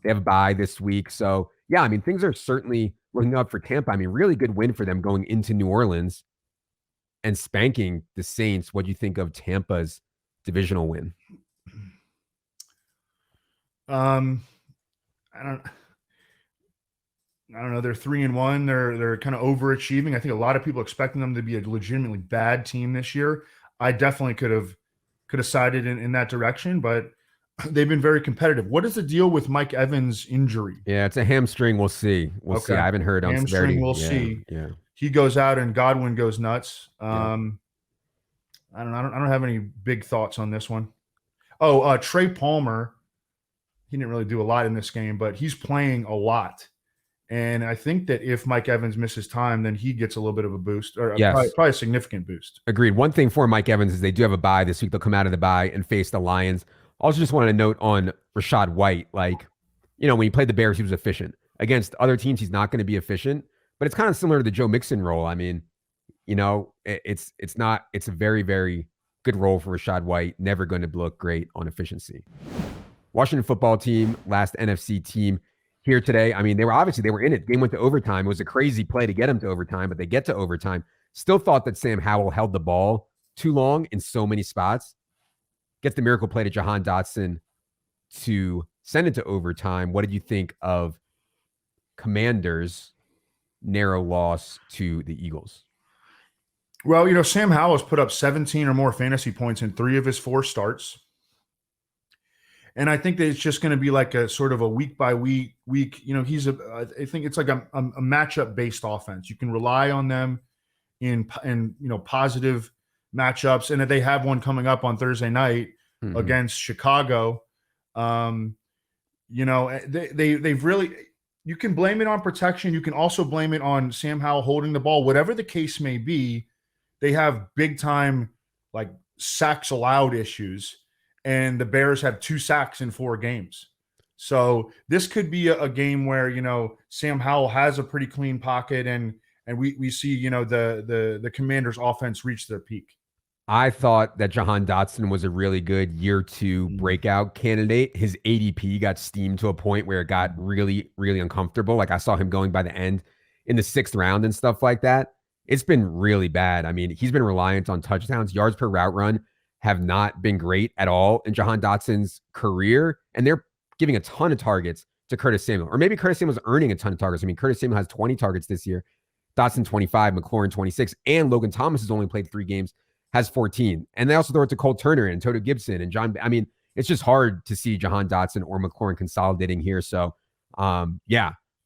They have a bye this week. So, yeah, I mean, things are certainly looking up for Tampa. I mean, really good win for them going into New Orleans and spanking the Saints. What do you think of Tampa's divisional win? I don't know. They're 3-1. They're kind of overachieving. I think a lot of people expecting them to be a legitimately bad team this year. I definitely could have sided in that direction, but they've been very competitive. What is the deal with Mike Evans' injury? Yeah, it's a hamstring. We'll see. We'll see. I haven't heard on severity. We'll see. Yeah. He goes out and Godwin goes nuts. Yeah. I don't have any big thoughts on this one. Trey Palmer. He didn't really do a lot in this game, but he's playing a lot. And I think that if Mike Evans misses time, then he gets a little bit of a boost, or probably a significant boost. Agreed. One thing for Mike Evans is they do have a bye this week. They'll come out of the bye and face the Lions. Also, just wanted to note on Rachaad White, when he played the Bears, he was efficient. Against other teams, he's not going to be efficient, but it's kind of similar to the Joe Mixon role. I mean, it's a very, very good role for Rachaad White. Never going to look great on efficiency. Washington football team, last NFC team here today. I mean, they were in it. Game went to overtime. It was a crazy play to get them to overtime, but they get to overtime. Still thought that Sam Howell held the ball too long in so many spots. Gets the miracle play to Jahan Dotson to send it to overtime. What did you think of Commanders' narrow loss to the Eagles? Well, Sam Howell's put up 17 or more fantasy points in 3 of his 4 starts. And I think that it's just going to be like a sort of a week by week. I think it's like a matchup based offense. You can rely on them in positive matchups. And if they have one coming up on Thursday night against Chicago. They've really, you can blame it on protection. You can also blame it on Sam Howell holding the ball. Whatever the case may be, they have big time like sacks allowed issues, and the Bears have 2 sacks in 4 games. So this could be a game where, Sam Howell has a pretty clean pocket, and we see, the Commanders offense reach their peak. I thought that Jahan Dotson was a really good year 2 breakout candidate. His ADP got steamed to a point where it got really, really uncomfortable. Like I saw him going by the end in the 6th round and stuff like that. It's been really bad. I mean, he's been reliant on touchdowns. Yards per route run have not been great at all in Jahan Dotson's career. And they're giving a ton of targets to Curtis Samuel. Or maybe Curtis Samuel's earning a ton of targets. I mean, Curtis Samuel has 20 targets this year. Dotson 25, McLaurin 26, and Logan Thomas has only played 3 games, has 14. And they also throw it to Cole Turner and Toto Gibson and John. I mean, it's just hard to see Jahan Dotson or McLaurin consolidating here. So, I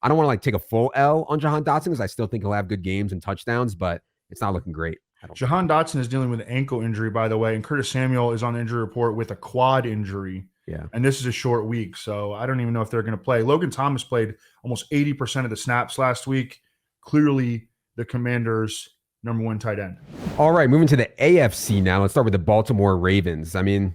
don't want to take a full L on Jahan Dotson because I still think he'll have good games and touchdowns, but it's not looking great. Jahan Dotson is dealing with an ankle injury, by the way, and Curtis Samuel is on the injury report with a quad injury. Yeah. And this is a short week, so I don't even know if they're going to play. Logan Thomas played almost 80% of the snaps last week. Clearly the Commanders' number 1 tight end. All right, moving to the AFC now. Let's start with the Baltimore Ravens. I mean,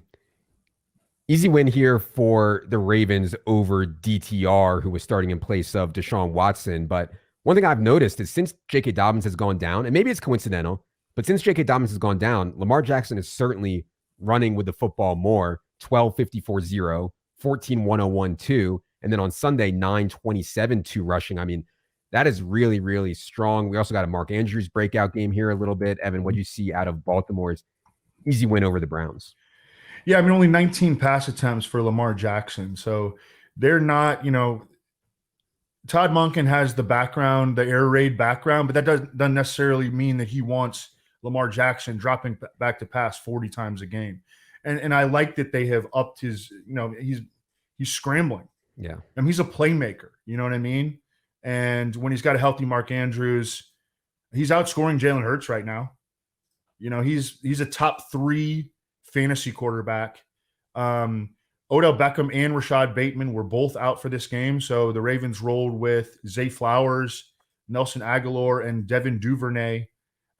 easy win here for the Ravens over DTR, who was starting in place of Deshaun Watson. But one thing I've noticed is since J.K. Dobbins has gone down, and maybe it's coincidental, but since J.K. Dobbins has gone down, Lamar Jackson is certainly running with the football more. 12-54-0, 14-101-2, and then on Sunday, 9-27-2 rushing. I mean, that is really, really strong. We also got a Mark Andrews breakout game here a little bit. Evan, what do you see out of Baltimore's easy win over the Browns? Yeah, I mean, only 19 pass attempts for Lamar Jackson. So they're not, Todd Monken has the background, the air raid background, but that doesn't necessarily mean that he wants Lamar Jackson dropping back to pass 40 times a game. And I like that they have upped his, he's scrambling. Yeah. I mean, he's a playmaker. You know what I mean? And when he's got a healthy Mark Andrews, he's outscoring Jalen Hurts right now. He's a top 3 fantasy quarterback. Odell Beckham and Rashad Bateman were both out for this game. So the Ravens rolled with Zay Flowers, Nelson Aguilar, and Devin Duvernay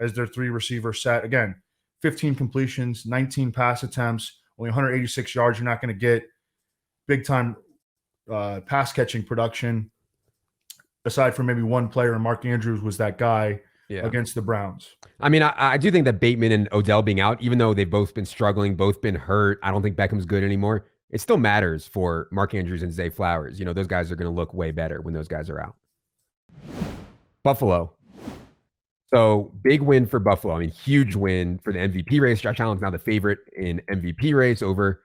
as their 3 receiver set. Again, 15 completions, 19 pass attempts, only 186 yards. You're not going to get big time pass catching production aside from maybe one player, and Mark Andrews was that guy against the Browns. I mean, I do think that Bateman and Odell being out, even though they've both been struggling, both been hurt, I don't think Beckham's good anymore. It still matters for Mark Andrews and Zay Flowers. Those guys are going to look way better when those guys are out. Buffalo. So big win for Buffalo. I mean, huge win for the MVP race. Josh Allen's now the favorite in MVP race over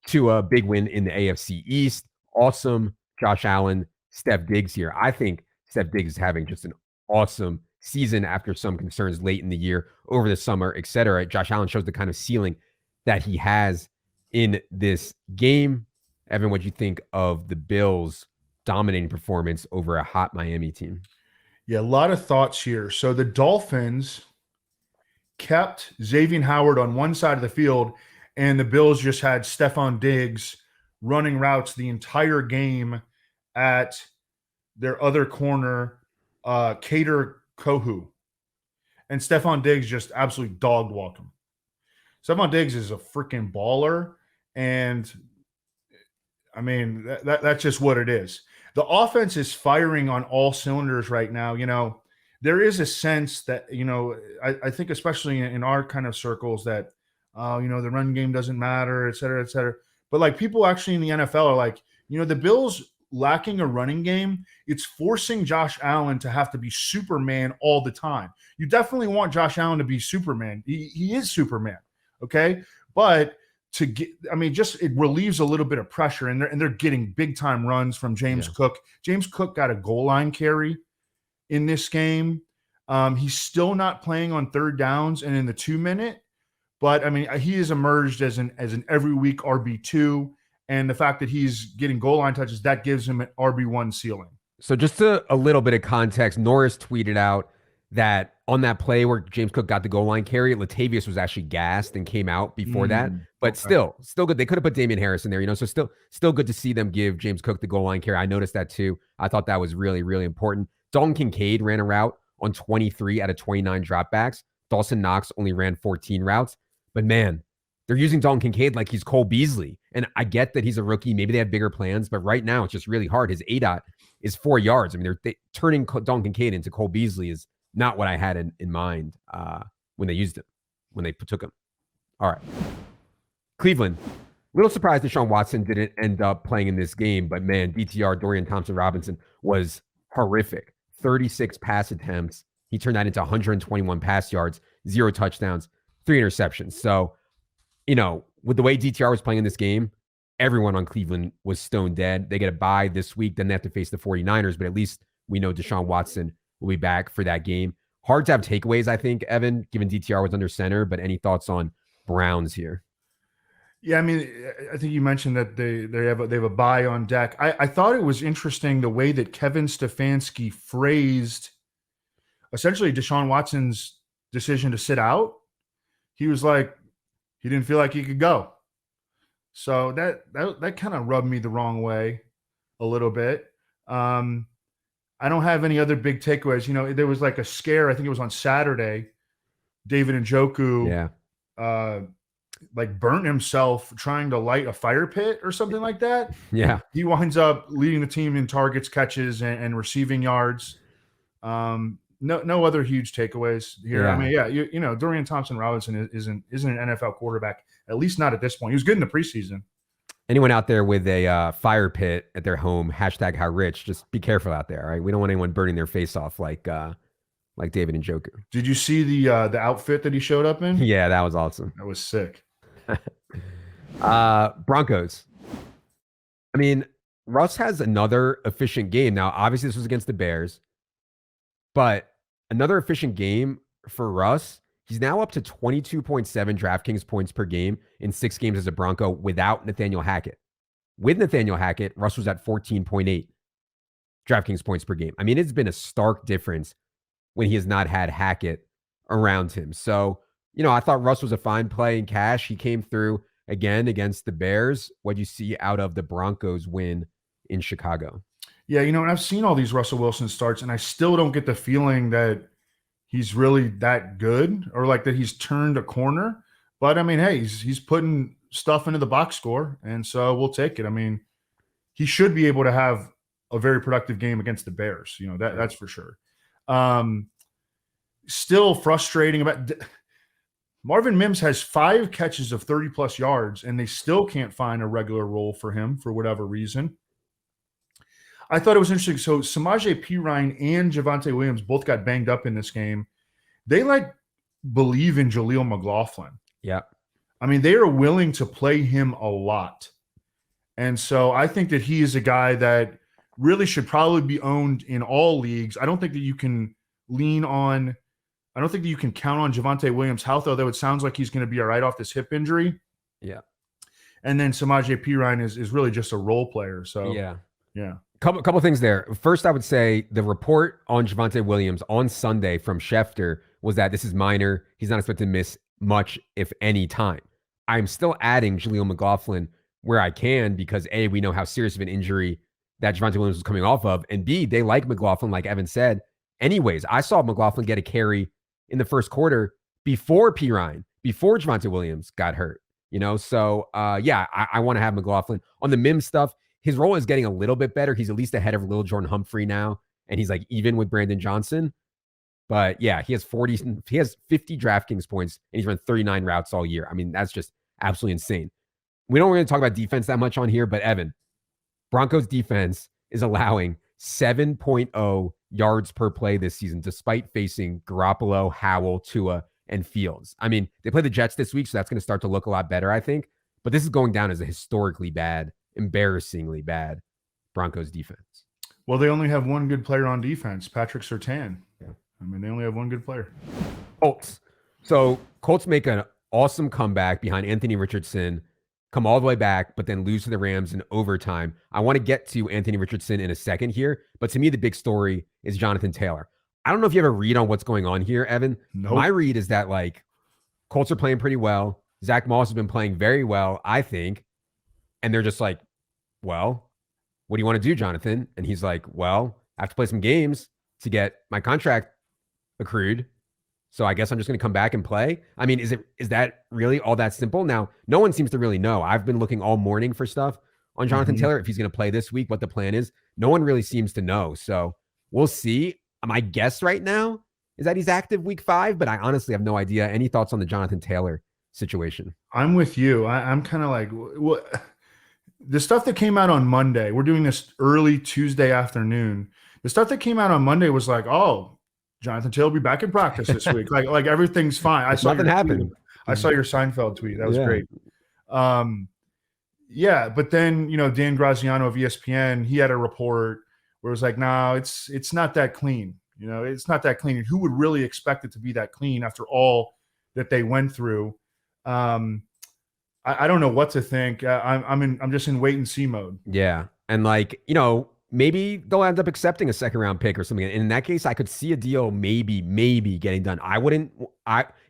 Tua. Big win in the AFC East. Awesome Josh Allen, Steph Diggs here. I think Steph Diggs is having just an awesome season after some concerns late in the year, over the summer, etc. Josh Allen shows the kind of ceiling that he has in this game. Evan, what do you think of the Bills' dominating performance over a hot Miami team? Yeah, a lot of thoughts here. So the Dolphins kept Xavier Howard on one side of the field, and the Bills just had Stephon Diggs running routes the entire game at their other corner, Kader Kohu. And Stephon Diggs just absolutely dog walked him. Stephon Diggs is a freaking baller, and I mean, that's just what it is. The offense is firing on all cylinders right now. There is a sense that, I think especially in our kind of circles that, the run game doesn't matter, et cetera, et cetera. But people actually in the NFL are like, the Bills lacking a running game, it's forcing Josh Allen to have to be Superman all the time. You definitely want Josh Allen to be Superman. He is Superman. Okay. But it relieves a little bit of pressure, and they're getting big time runs from James Cook. James Cook got a goal line carry in this game. He's still not playing on 3rd downs and in the 2-minute, but I mean, he has emerged as an every week RB2, and the fact that he's getting goal line touches, that gives him an RB1 ceiling. So just a little bit of context, Norris tweeted out that on that play where James Cook got the goal line carry, Latavius was actually gassed and came out before that. But still good. They could have put Damian Harris in there, so still good to see them give James Cook the goal line carry. I noticed that too. I thought that was really, really important. Dalton Kincaid ran a route on 23 out of 29 dropbacks. Dawson Knox only ran 14 routes. But man, they're using Dalton Kincaid like he's Cole Beasley. And I get that he's a rookie. Maybe they have bigger plans, but right now it's just really hard. His ADOT is 4 yards. I mean, they're turning Dalton Kincaid into Cole Beasley is not what I had in mind when they used him, when they took him. All right. Cleveland. Little surprised Deshaun Watson didn't end up playing in this game, but man, DTR, Dorian Thompson-Robinson, was horrific. 36 pass attempts. He turned that into 121 pass yards, 0 touchdowns, 3 interceptions. So, with the way DTR was playing in this game, everyone on Cleveland was stone dead. They get a bye this week. Then they have to face the 49ers, but at least we know Deshaun Watson will be back for that game. Hard to have takeaways, I think, Evan, given DTR was under center, but any thoughts on Browns here? Yeah, I mean, I think you mentioned that they have a bye on deck. I thought it was interesting the way that Kevin Stefanski phrased essentially Deshaun Watson's decision to sit out. He was like, he didn't feel like he could go. So that kind of rubbed me the wrong way a little bit. I don't have any other big takeaways. There was like a scare. I think it was on Saturday. David Njoku, burnt himself trying to light a fire pit or something like that. Yeah. He winds up leading the team in targets, catches, and receiving yards. No other huge takeaways here. Yeah. I mean, Dorian Thompson-Robinson isn't an NFL quarterback, at least not at this point. He was good in the preseason. Anyone out there with a fire pit at their home, #HowRich, just be careful out there, all right? We don't want anyone burning their face off like David Njoku. Did you see the outfit that he showed up in? Yeah, that was awesome. That was sick. Broncos. I mean, Russ has another efficient game. Now, obviously, this was against the Bears, but another efficient game for Russ. He's now up to 22.7 DraftKings points per game in 6 games as a Bronco without Nathaniel Hackett. With Nathaniel Hackett, Russ was at 14.8 DraftKings points per game. I mean, it's been a stark difference when he has not had Hackett around him. So, I thought Russ was a fine play in cash. He came through again against the Bears. What do you see out of the Broncos win in Chicago? Yeah, and I've seen all these Russell Wilson starts, and I still don't get the feeling that he's really that good or like that he's turned a corner. But I mean, hey, he's putting stuff into the box score, and so we'll take it. I mean, he should be able to have a very productive game against the Bears. That's for sure. Still frustrating about Marvin Mims has 5 catches of 30-plus yards, and they still can't find a regular role for him for whatever reason. I thought it was interesting. So Samaje Perine and Javonte Williams both got banged up in this game. They believe in Jaleel McLaughlin. Yeah. I mean, they are willing to play him a lot. And so I think that he is a guy that really should probably be owned in all leagues. I don't think that you can count on Javonte Williams' health, although it sounds like he's going to be all right off this hip injury. Yeah. And then Samaje Perine is really just a role player. So yeah. Couple things there. First, I would say the report on Javonte Williams on Sunday from Schefter was that this is minor. He's not expected to miss much, if any, time. I'm still adding Jaleel McLaughlin where I can because A, we know how serious of an injury that Javonte Williams was coming off of, and B, they like McLaughlin, like Evan said. Anyways, I saw McLaughlin get a carry in the first quarter before Javonte Williams got hurt. So I want to have McLaughlin. On the Mims stuff, his role is getting a little bit better. He's at least ahead of Lil Jordan Humphrey now, and he's even with Brandon Johnson. But yeah, he has 50 DraftKings points, and he's run 39 routes all year. I mean, that's just absolutely insane. We don't really talk about defense that much on here, but Evan, Broncos defense is allowing 7.0 yards per play this season, despite facing Garoppolo, Howell, Tua, and Fields. I mean, they play the Jets this week, so that's going to start to look a lot better, I think. But this is going down as a historically bad, embarrassingly bad Broncos defense. Well, they only have one good player on defense, Patrick Surtain. Yeah. I mean, they only have one good player. Colts. So Colts make an awesome comeback behind Anthony Richardson, come all the way back, but then lose to the Rams in overtime. I want to get to Anthony Richardson in a second here, but to me, the big story is Jonathan Taylor. I don't know if you have a read on what's going on here, Evan. Nope. My read is that Colts are playing pretty well. Zach Moss has been playing very well, I think. And they're just like, well, what do you want to do, Jonathan? And he's like, well, I have to play some games to get my contract accrued. So I guess I'm just going to come back and play. I mean, is that really all that simple? Now, no one seems to really know. I've been looking all morning for stuff on Jonathan Taylor, if he's going to play this week, what the plan is. No one really seems to know. So we'll see. My guess right now is that he's active week 5, but I honestly have no idea. Any thoughts on the Jonathan Taylor situation? I'm with you. I'm kind of like, what? The stuff that came out on Monday, we're doing this early Tuesday afternoon. The stuff that came out on Monday was like, oh, Jonathan Taylor will be back in practice this week. Like everything's fine. I saw Nothing happened. I saw your Seinfeld tweet. That was great. Yeah, but then, Dan Graziano of ESPN, he had a report where it was like, no, it's not that clean. It's not that clean. And who would really expect it to be that clean after all that they went through? I don't know what to think. I'm just in wait and see mode. Yeah. And maybe they'll end up accepting a second round pick or something. And in that case, I could see a deal maybe getting done.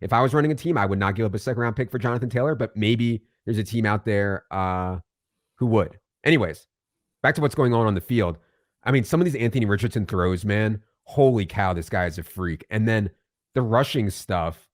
If I was running a team, I would not give up a second round pick for Jonathan Taylor, but maybe there's a team out there who would. Anyways, back to what's going on the field. I mean, some of these Anthony Richardson throws, man, holy cow, this guy is a freak. And then the rushing stuff,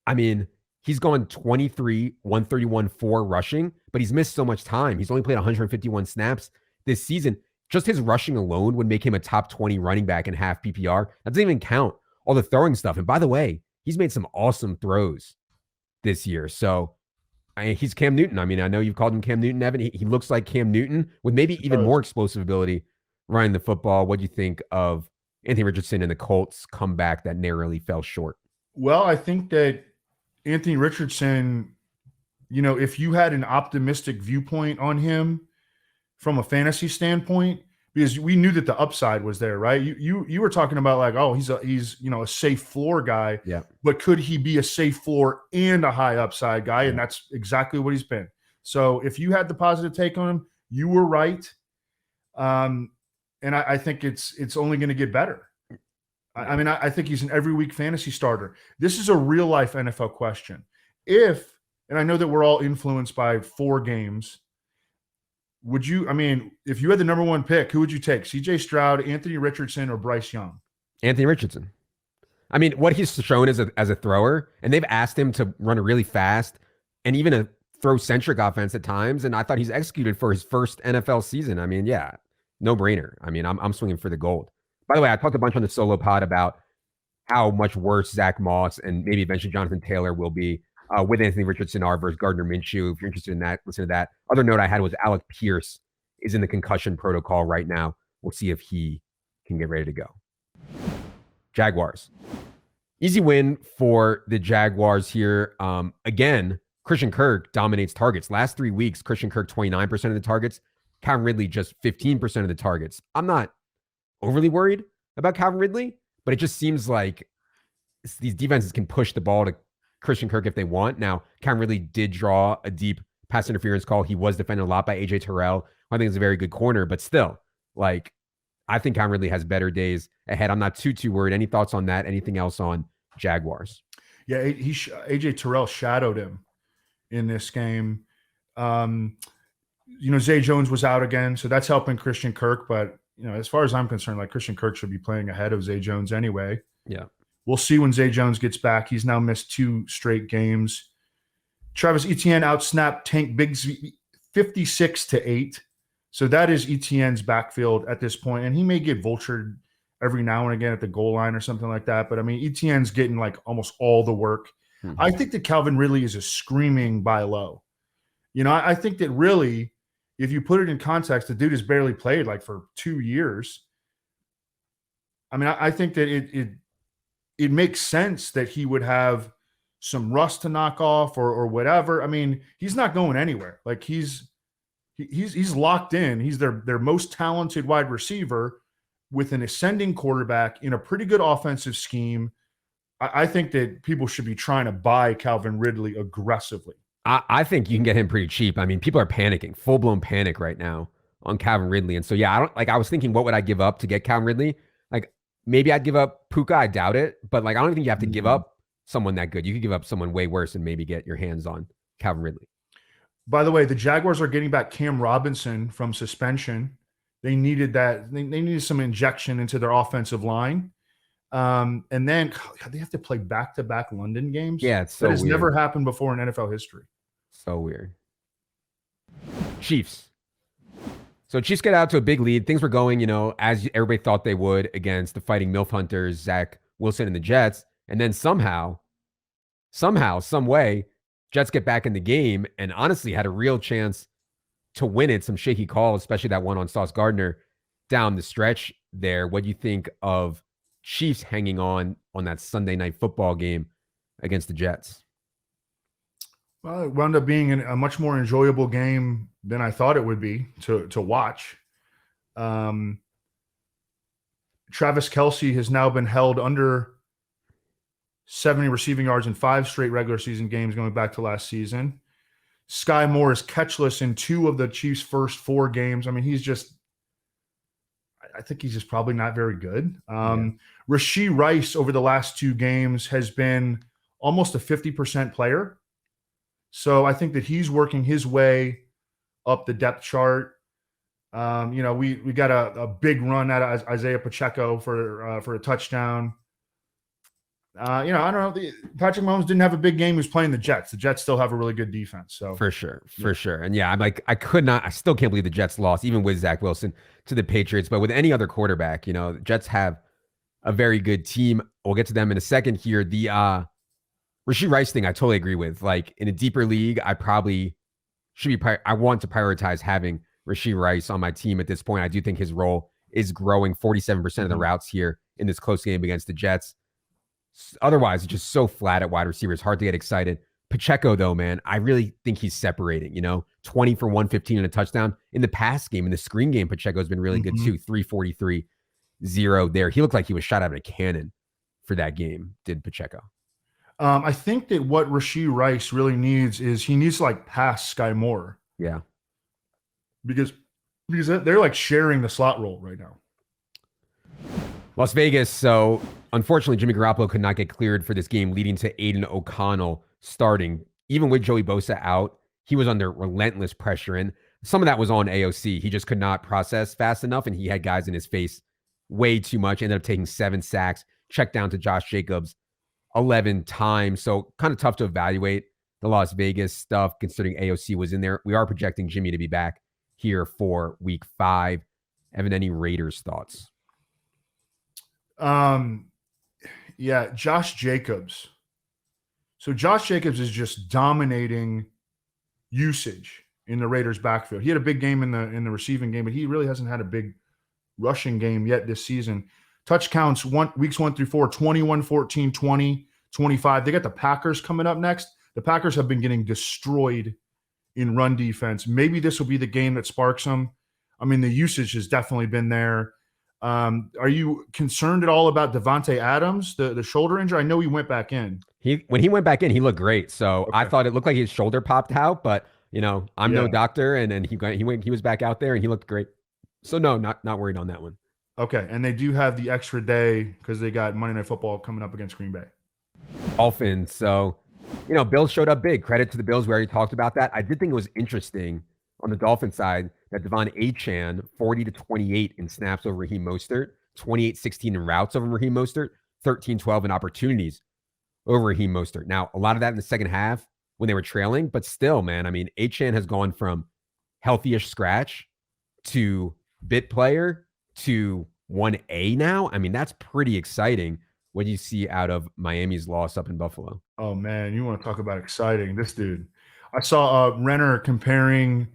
I mean, he's gone 23, 131, 4 rushing, but he's missed so much time. He's only played 151 snaps this season. Just his rushing alone would make him a top 20 running back in half PPR. That doesn't even count all the throwing stuff. And by the way, he's made some awesome throws this year. So he's Cam Newton. I mean, I know you've called him Cam Newton, Evan. He looks like Cam Newton with maybe even more explosive ability running the football. What do you think of Anthony Richardson and the Colts comeback that narrowly fell short? Well, I think that Anthony Richardson, if you had an optimistic viewpoint on him from a fantasy standpoint, because we knew that the upside was there, right? You were talking about like, oh, he's a safe floor guy. Yeah. But could he be a safe floor and a high upside guy? And that's exactly what he's been. So if you had the positive take on him, you were right. And I think it's only going to get better. I mean, I think he's an every week fantasy starter. This is a real life NFL question. And I know that we're all influenced by 4 games. If you had the number 1 pick, who would you take? CJ Stroud, Anthony Richardson, or Bryce Young? Anthony Richardson. I mean, what he's shown as a thrower, and they've asked him to run a really fast and even a throw-centric offense at times, and I thought he's executed for his first NFL season. I mean, yeah, no brainer. I mean, I'm swinging for the gold. By the way, I talked a bunch on the solo pod about how much worse Zach Moss and maybe eventually Jonathan Taylor will be with Anthony Richardson versus Gardner Minshew. If you're interested in that, listen to that. Other note I had was Alec Pierce is in the concussion protocol right now. We'll see if he can get ready to go. Jaguars. Easy win for the Jaguars here. Again, Christian Kirk dominates targets. Last 3 weeks, Christian Kirk 29% of the targets. Calvin Ridley just 15% of the targets. I'm not overly worried about Calvin Ridley, but it just seems like these defenses can push the ball to Christian Kirk if they want. Now, Calvin Ridley did draw a deep pass interference call. He was defended a lot by AJ Terrell. I think it's a very good corner, but still, I think Calvin Ridley has better days ahead. I'm not too worried. Any thoughts on that? Anything else on Jaguars? Yeah, AJ Terrell shadowed him in this game. Zay Jones was out again, so that's helping Christian Kirk. But as far as I'm concerned, Christian Kirk should be playing ahead of Zay Jones anyway. Yeah, we'll see when Zay Jones gets back. He's now missed 2 straight games. Travis Etienne outsnapped Tank Bigsby 56-8. So that is Etienne's backfield at this point, and he may get vultured every now and again at the goal line or something like that. But I mean, Etienne's getting almost all the work. Mm-hmm. I think that Calvin Ridley is a screaming buy low. I think that really, if you put it in context, the dude has barely played for 2 years. I mean, I think that it makes sense that he would have some rust to knock off or whatever. I mean, he's not going anywhere. He's locked in. He's their most talented wide receiver with an ascending quarterback in a pretty good offensive scheme. I think that people should be trying to buy Calvin Ridley aggressively. I think you can get him pretty cheap. I mean, people are panicking, full-blown panic right now on Calvin Ridley. And so, yeah, I was thinking, what would I give up to get Calvin Ridley? Maybe I'd give up Puka. I doubt it. But I don't think you have to give up someone that good. You could give up someone way worse and maybe get your hands on Calvin Ridley. By the way, the Jaguars are getting back Cam Robinson from suspension. They needed that. They needed some injection into their offensive line. And then they have to play back-to-back London games. Yeah, it's so that has weird. never happened before in NFL history. So weird. Chiefs. So Chiefs get out to a big lead. Things were going, as everybody thought they would against the Fighting MILF Hunters, Zach Wilson and the Jets. And then somehow, some way, Jets get back in the game and honestly had a real chance to win it. Some shaky calls, especially that one on Sauce Gardner down the stretch there. What do you think of Chiefs hanging on that Sunday night football game against the Jets? Well, it wound up being a much more enjoyable game than I thought it would be to watch. Travis Kelce has now been held under 70 receiving yards in 5 straight regular season games going back to last season. Sky Moore is catchless in 2 of the Chiefs' first 4 games. I mean, I think he's just probably not very good. Rashee Rice over the last 2 games has been almost a 50% player. So I think that he's working his way up the depth chart. We got a big run out of Isaiah Pacheco for a touchdown. I don't know. Patrick Mahomes didn't have a big game. He was playing the Jets. The Jets still have a really good defense. So for sure. And yeah, I still can't believe the Jets lost, even with Zach Wilson, to the Patriots. But with any other quarterback, the Jets have a very good team. We'll get to them in a second here. The Rashee Rice thing, I totally agree with. Like in a deeper league, I probably should be. I want to prioritize having Rashee Rice on my team at this point. I do think his role is growing. 47% of the routes here in this close game against the Jets. Otherwise, it's just so flat at wide receiver. It's hard to get excited. Pacheco, though, man, I really think he's separating. 20 for 115 and a touchdown in the pass game. In the screen game, Pacheco's been really good too. 343-0 there. He looked like he was shot out of a cannon for that game. Did Pacheco? I think that what Rashee Rice really needs is he needs to pass Sky Moore. Yeah. Because they're sharing the slot role right now. Las Vegas. So unfortunately, Jimmy Garoppolo could not get cleared for this game, leading to Aiden O'Connell starting. Even with Joey Bosa out, he was under relentless pressure. And some of that was on AOC. He just could not process fast enough. And he had guys in his face way too much. Ended up taking 7 sacks, checked down to Josh Jacobs 11 times. So kind of tough to evaluate the Las Vegas stuff considering AOC was in there. We are projecting Jimmy to be back here for week 5. Evan, any Raiders thoughts? Yeah, Josh Jacobs. So Josh Jacobs is just dominating usage in the Raiders backfield. He had a big game in the receiving game, but he really hasn't had a big rushing game yet this season. Touch counts weeks 1 through 4, 21, 14, 20, 25. They got the Packers coming up next. The Packers have been getting destroyed in run defense. Maybe this will be the game that sparks them. I mean, the usage has definitely been there. Are you concerned at all about Devontae Adams, the shoulder injury? I know he went back in. When he went back in, he looked great. So okay. I thought it looked like his shoulder popped out, but I'm no doctor, and he was back out there and he looked great. So no, not worried on that one. Okay, and they do have the extra day because they got Monday Night Football coming up against Green Bay. Dolphins. So, Bills showed up big. Credit to the Bills. We already talked about that. I did think it was interesting on the Dolphins side that Devon Achane, 40-28 in snaps over Raheem Mostert, 28-16 in routes over Raheem Mostert, 13-12 in opportunities over Raheem Mostert. Now, a lot of that in the second half when they were trailing, but still, man, I mean, Achane has gone from healthy-ish scratch to bit player to 1A now. I mean, that's pretty exciting. What do you see out of Miami's loss up in Buffalo? Oh, man, you want to talk about exciting. This dude. I saw Renner comparing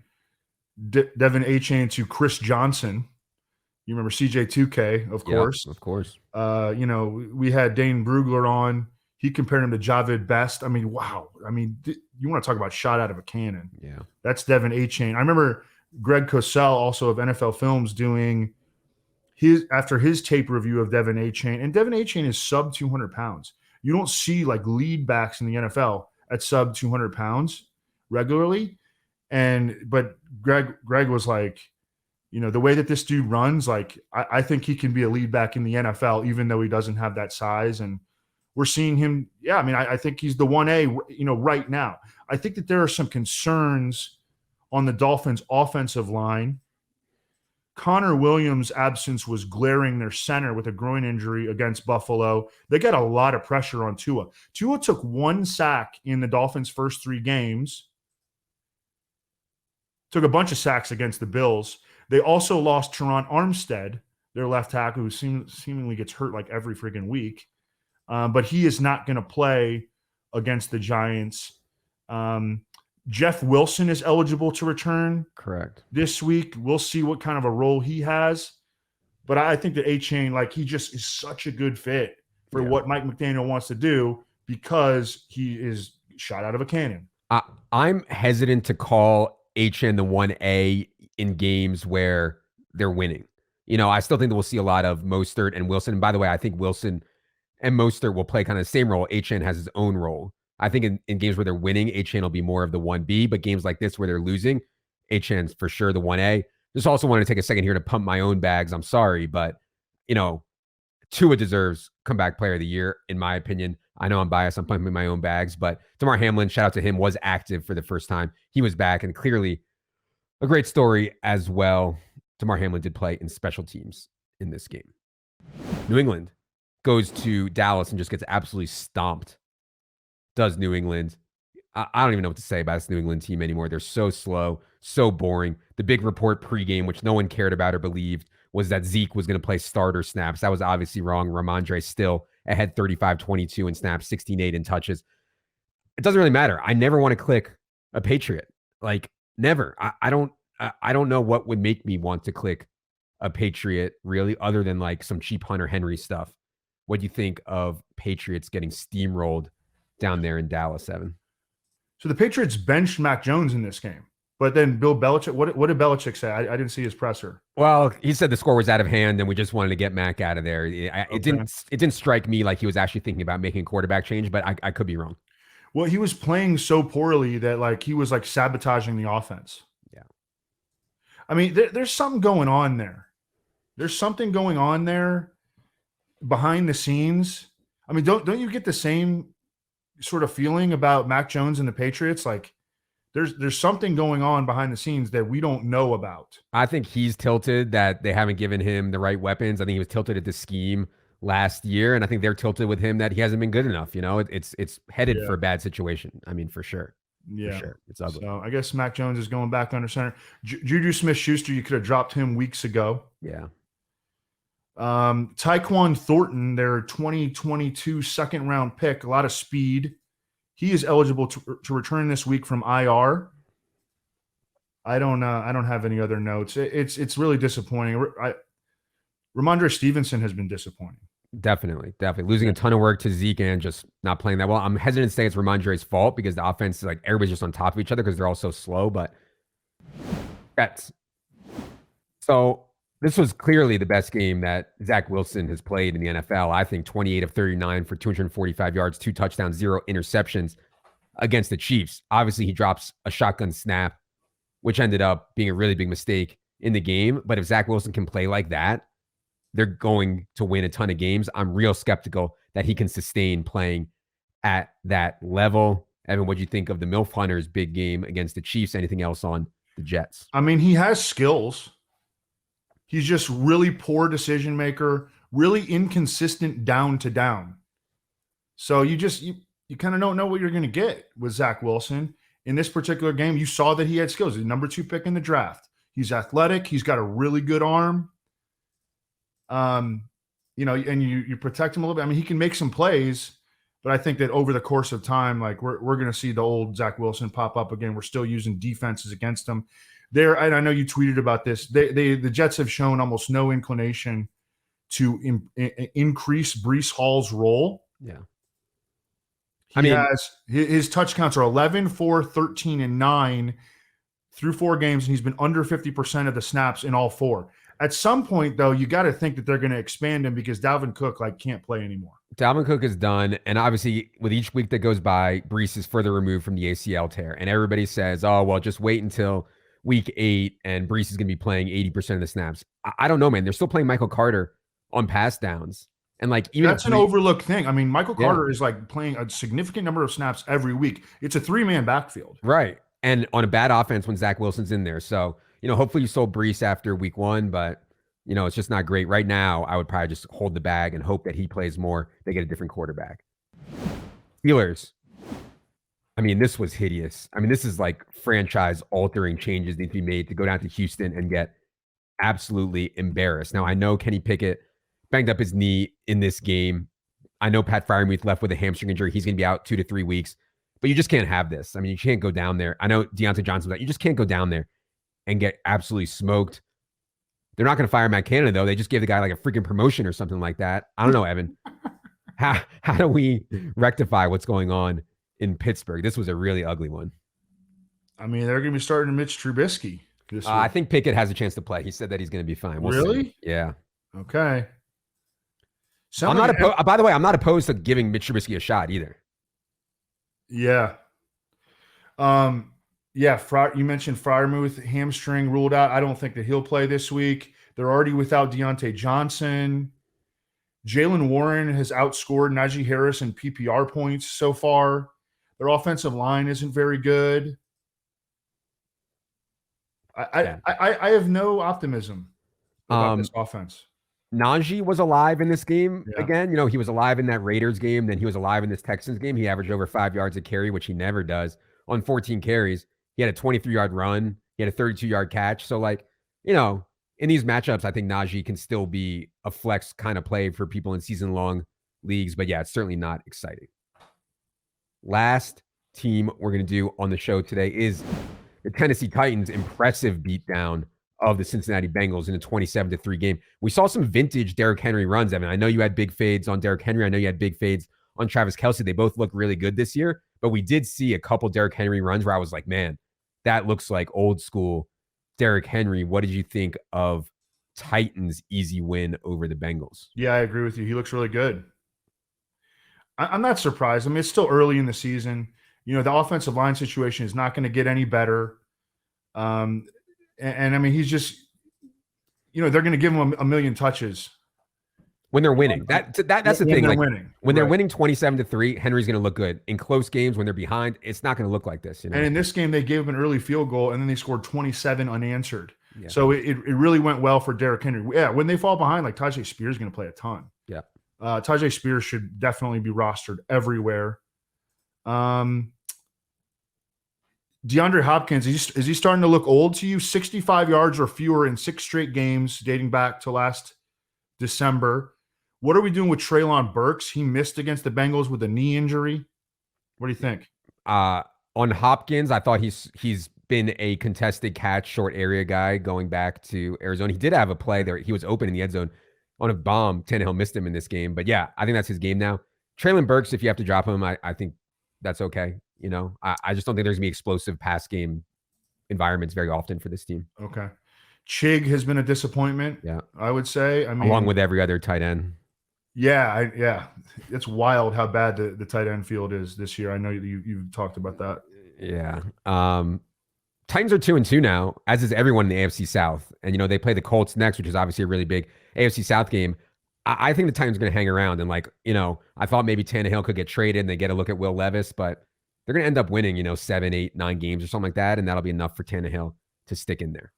Devon Achane to Chris Johnson. You remember CJ2K, of course. Yep, of course. We had Dane Brugler on. He compared him to Javid Best. I mean, wow. I mean, you want to talk about shot out of a cannon. Yeah. That's Devon Achane. I remember Greg Cosell, also of NFL Films, doing after his tape review of Devon Achane. And Devon Achane is sub 200 pounds. You don't see lead backs in the NFL at sub 200 pounds regularly. But Greg was like, the way that this dude runs, I think he can be a lead back in the NFL, even though he doesn't have that size. And we're seeing him. Yeah. I mean, I think he's the 1A, right now. I think that there are some concerns on the Dolphins' offensive line. Connor Williams' absence was glaring, their center, with a groin injury against Buffalo. They got a lot of pressure on Tua. Tua took 1 sack in the Dolphins' first 3 games. Took a bunch of sacks against the Bills. They also lost Teron Armstead, their left tackle, who seemingly gets hurt like every friggin' week. But he is not going to play against the Giants. Jeff Wilson is eligible to return. Correct. This week. We'll see what kind of a role he has. But I think that A-Chain, like, he just is such a good fit for what Mike McDaniel wants to do because he is shot out of a cannon. I'm hesitant to call HN the 1A in games where they're winning. I still think that we'll see a lot of Mostert and Wilson. And by the way, I think Wilson and Mostert will play kind of the same role. HN has his own role. I think in games where they're winning, HN will be more of the 1B, but games like this where they're losing, HN's for sure the 1A. Just also want to take a second here to pump my own bags. I'm sorry, but, Tua deserves comeback player of the year, in my opinion. I know I'm biased. I'm pumping my own bags, but Damar Hamlin, shout out to him, was active for the first time. He was back, and clearly a great story as well. Damar Hamlin did play in special teams in this game. New England goes to Dallas and just gets absolutely stomped. Does New England. I don't even know what to say about this New England team anymore. They're so slow, so boring. The big report pregame, which no one cared about or believed, was that Zeke was going to play starter snaps. That was obviously wrong. Ramondre still ahead 35-22 in snaps, 16-8 in touches. It doesn't really matter. I never want to click a Patriot. Like, never. I don't know what would make me want to click a Patriot, really, other than like some cheap Hunter Henry stuff. What do you think of Patriots getting steamrolled down there in Dallas, Evan? So the Patriots benched Mac Jones in this game, but then Bill Belichick, what did Belichick say? I didn't see his presser. Well, he said the score was out of hand and we just wanted to get Mac out of there. It didn't strike me like he was actually thinking about making a quarterback change, but I could be wrong. Well, he was playing so poorly that like he was like sabotaging the offense. Yeah. I mean, there's something going on there. There's something going on there behind the scenes. I mean, don't you get the same sort of feeling about Mac Jones and the Patriots? Like there's something going on behind the scenes that we don't know about. I think he's tilted that they haven't given him the right weapons. I think he was tilted at the scheme last year, and I think they're tilted with him that he hasn't been good enough. It's headed for a bad situation. I mean, for sure. Yeah, for sure. It's ugly. So I guess Mac Jones is going back under center. Juju Smith-Schuster, you could have dropped him weeks ago. Yeah. Tyquan Thornton, their 2022 second round pick, a lot of speed. He is eligible to return this week from IR. I don't have any other notes. It's really disappointing. Ramondre Stevenson has been disappointing. Definitely. Losing a ton of work to Zeke and just not playing that well. I'm hesitant to say it's Ramondre's fault because the offense is like everybody's just on top of each other because they're all so slow, but that's so. This was clearly the best game that Zach Wilson has played in the NFL. I think 28 of 39 for 245 yards, 2 touchdowns, 0 interceptions against the Chiefs. Obviously, he drops a shotgun snap, which ended up being a really big mistake in the game. But if Zach Wilson can play like that, they're going to win a ton of games. I'm real skeptical that he can sustain playing at that level. Evan, what do you think of the MILF Hunters' big game against the Chiefs? Anything else on the Jets? I mean, he has skills. He's just really poor decision maker, really inconsistent down to down. So you kind of don't know what you're going to get with Zach Wilson. In this particular game, you saw that he had skills. He's the number 2 pick in the draft. He's athletic. He's got a really good arm. And you protect him a little bit. I mean, he can make some plays, but I think that over the course of time, like we're going to see the old Zach Wilson pop up again. We're still using defenses against him. And I know you tweeted about this. The Jets have shown almost no inclination to increase Breece Hall's role. Yeah. His touch counts are 11, 4, 13, and 9 through 4 games, and he's been under 50% of the snaps in all 4. At some point, though, you got to think that they're going to expand him because Dalvin Cook can't play anymore. Dalvin Cook is done, and obviously, with each week that goes by, Breece is further removed from the ACL tear, and everybody says, "Oh, well, just wait until week 8, and Breece is going to be playing 80% of the snaps." I don't know, man. They're still playing Michael Carter on pass downs. And like, even that's if an overlooked thing. I mean, Michael Yeah. Carter is like playing a significant number of snaps every week. It's a 3-man backfield. Right. And on a bad offense when Zach Wilson's in there. So, hopefully you sold Brees after week 1, but, it's just not great. Right now, I would probably just hold the bag and hope that he plays more. They get a different quarterback. Steelers. I mean, this was hideous. I mean, this is like franchise-altering changes need to be made to go down to Houston and get absolutely embarrassed. Now, I know Kenny Pickett banged up his knee in this game. I know Pat Freiermuth left with a hamstring injury. He's going to be out 2 to 3 weeks. But you just can't have this. I mean, you can't go down there. I know Deontay Johnson's out. You just can't go down there and get absolutely smoked. They're not going to fire Matt Canada, though. They just gave the guy like a freaking promotion or something like that. I don't know, Evan. How do we rectify what's going on in Pittsburgh? This was a really ugly one. I mean, they're going to be starting Mitch Trubisky this week. I think Pickett has a chance to play. He said that he's going to be fine. We'll Really? see. Yeah. Okay. I'm not by the way, I'm not opposed to giving Mitch Trubisky a shot either. Yeah. You mentioned Freiermuth, hamstring ruled out. I don't think that he'll play this week. They're already without Deontay Johnson. Jalen Warren has outscored Najee Harris in PPR points so far. Their offensive line isn't very good. I have no optimism about this offense. Najee was alive in this game again. He was alive in that Raiders game. Then he was alive in this Texans game. He averaged over 5 yards a carry, which he never does on 14 carries. He had a 23-yard run. He had a 32-yard catch. So, in these matchups, I think Najee can still be a flex kind of play for people in season-long leagues. But, yeah, it's certainly not exciting. Last team we're going to do on the show today is the Tennessee Titans' impressive beatdown of the Cincinnati Bengals in a 27-3 game. We saw some vintage Derrick Henry runs. I mean, I know you had big fades on Derrick Henry. I know you had big fades on Travis Kelce. They both look really good this year, but we did see a couple Derrick Henry runs where I was like, man, that looks like old school Derrick Henry. What did you think of Titans' easy win over the Bengals? Yeah, I agree with you. He looks really good. I'm not surprised. I mean, it's still early in the season. The offensive line situation is not going to get any better. And I mean, he's just, they're going to give him a million touches when they're winning. That's the thing. They're like winning. When they're winning 27-3, Henry's going to look good. In close games, when they're behind, it's not going to look like this. And in this game, they gave him an early field goal, and then they scored 27 unanswered. Yeah. So it really went well for Derrick Henry. Yeah, when they fall behind, like Tajay Spears is going to play a ton. Yeah. Tajay Spears should definitely be rostered everywhere. DeAndre Hopkins, is he starting to look old to you? 65 yards or fewer in 6 straight games dating back to last December. What are we doing with Treylon Burks? He missed against the Bengals with a knee injury. What do you think? On Hopkins, I thought he's been a contested catch, short area guy going back to Arizona. He did have a play there. He was open in the end zone on a bomb. Tannehill missed him in this game. But yeah, I think that's his game now. Treylon Burks, if you have to drop him, I think that's okay. I just don't think there's going to be explosive pass game environments very often for this team. Okay. Chig has been a disappointment. Yeah. I would say. I mean, along with every other tight end. Yeah. It's wild how bad the tight end field is this year. I know you've talked about that. Yeah. Titans are 2-2 now, as is everyone in the AFC South. And, they play the Colts next, which is obviously a really big AFC South game. I think the Titans are going to hang around. And, I thought maybe Tannehill could get traded and they get a look at Will Levis, but they're going to end up winning, 7, 8, 9 games or something like that. And that'll be enough for Tannehill to stick in there.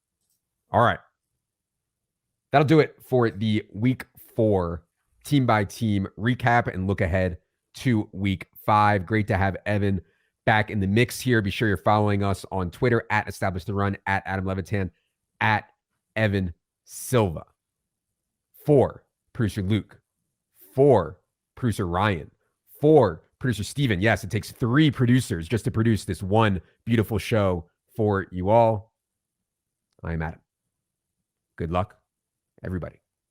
All right. That'll do it for the week 4 team by team recap and look ahead to week 5. Great to have Evan back in the mix here. Be sure you're following us on Twitter at Establish the Run, at Adam Levitan, at Evan Silva. For producer Luke, for producer Ryan, for producer Steven. Yes, it takes 3 producers just to produce this one beautiful show for you all. I am Adam. Good luck, everybody.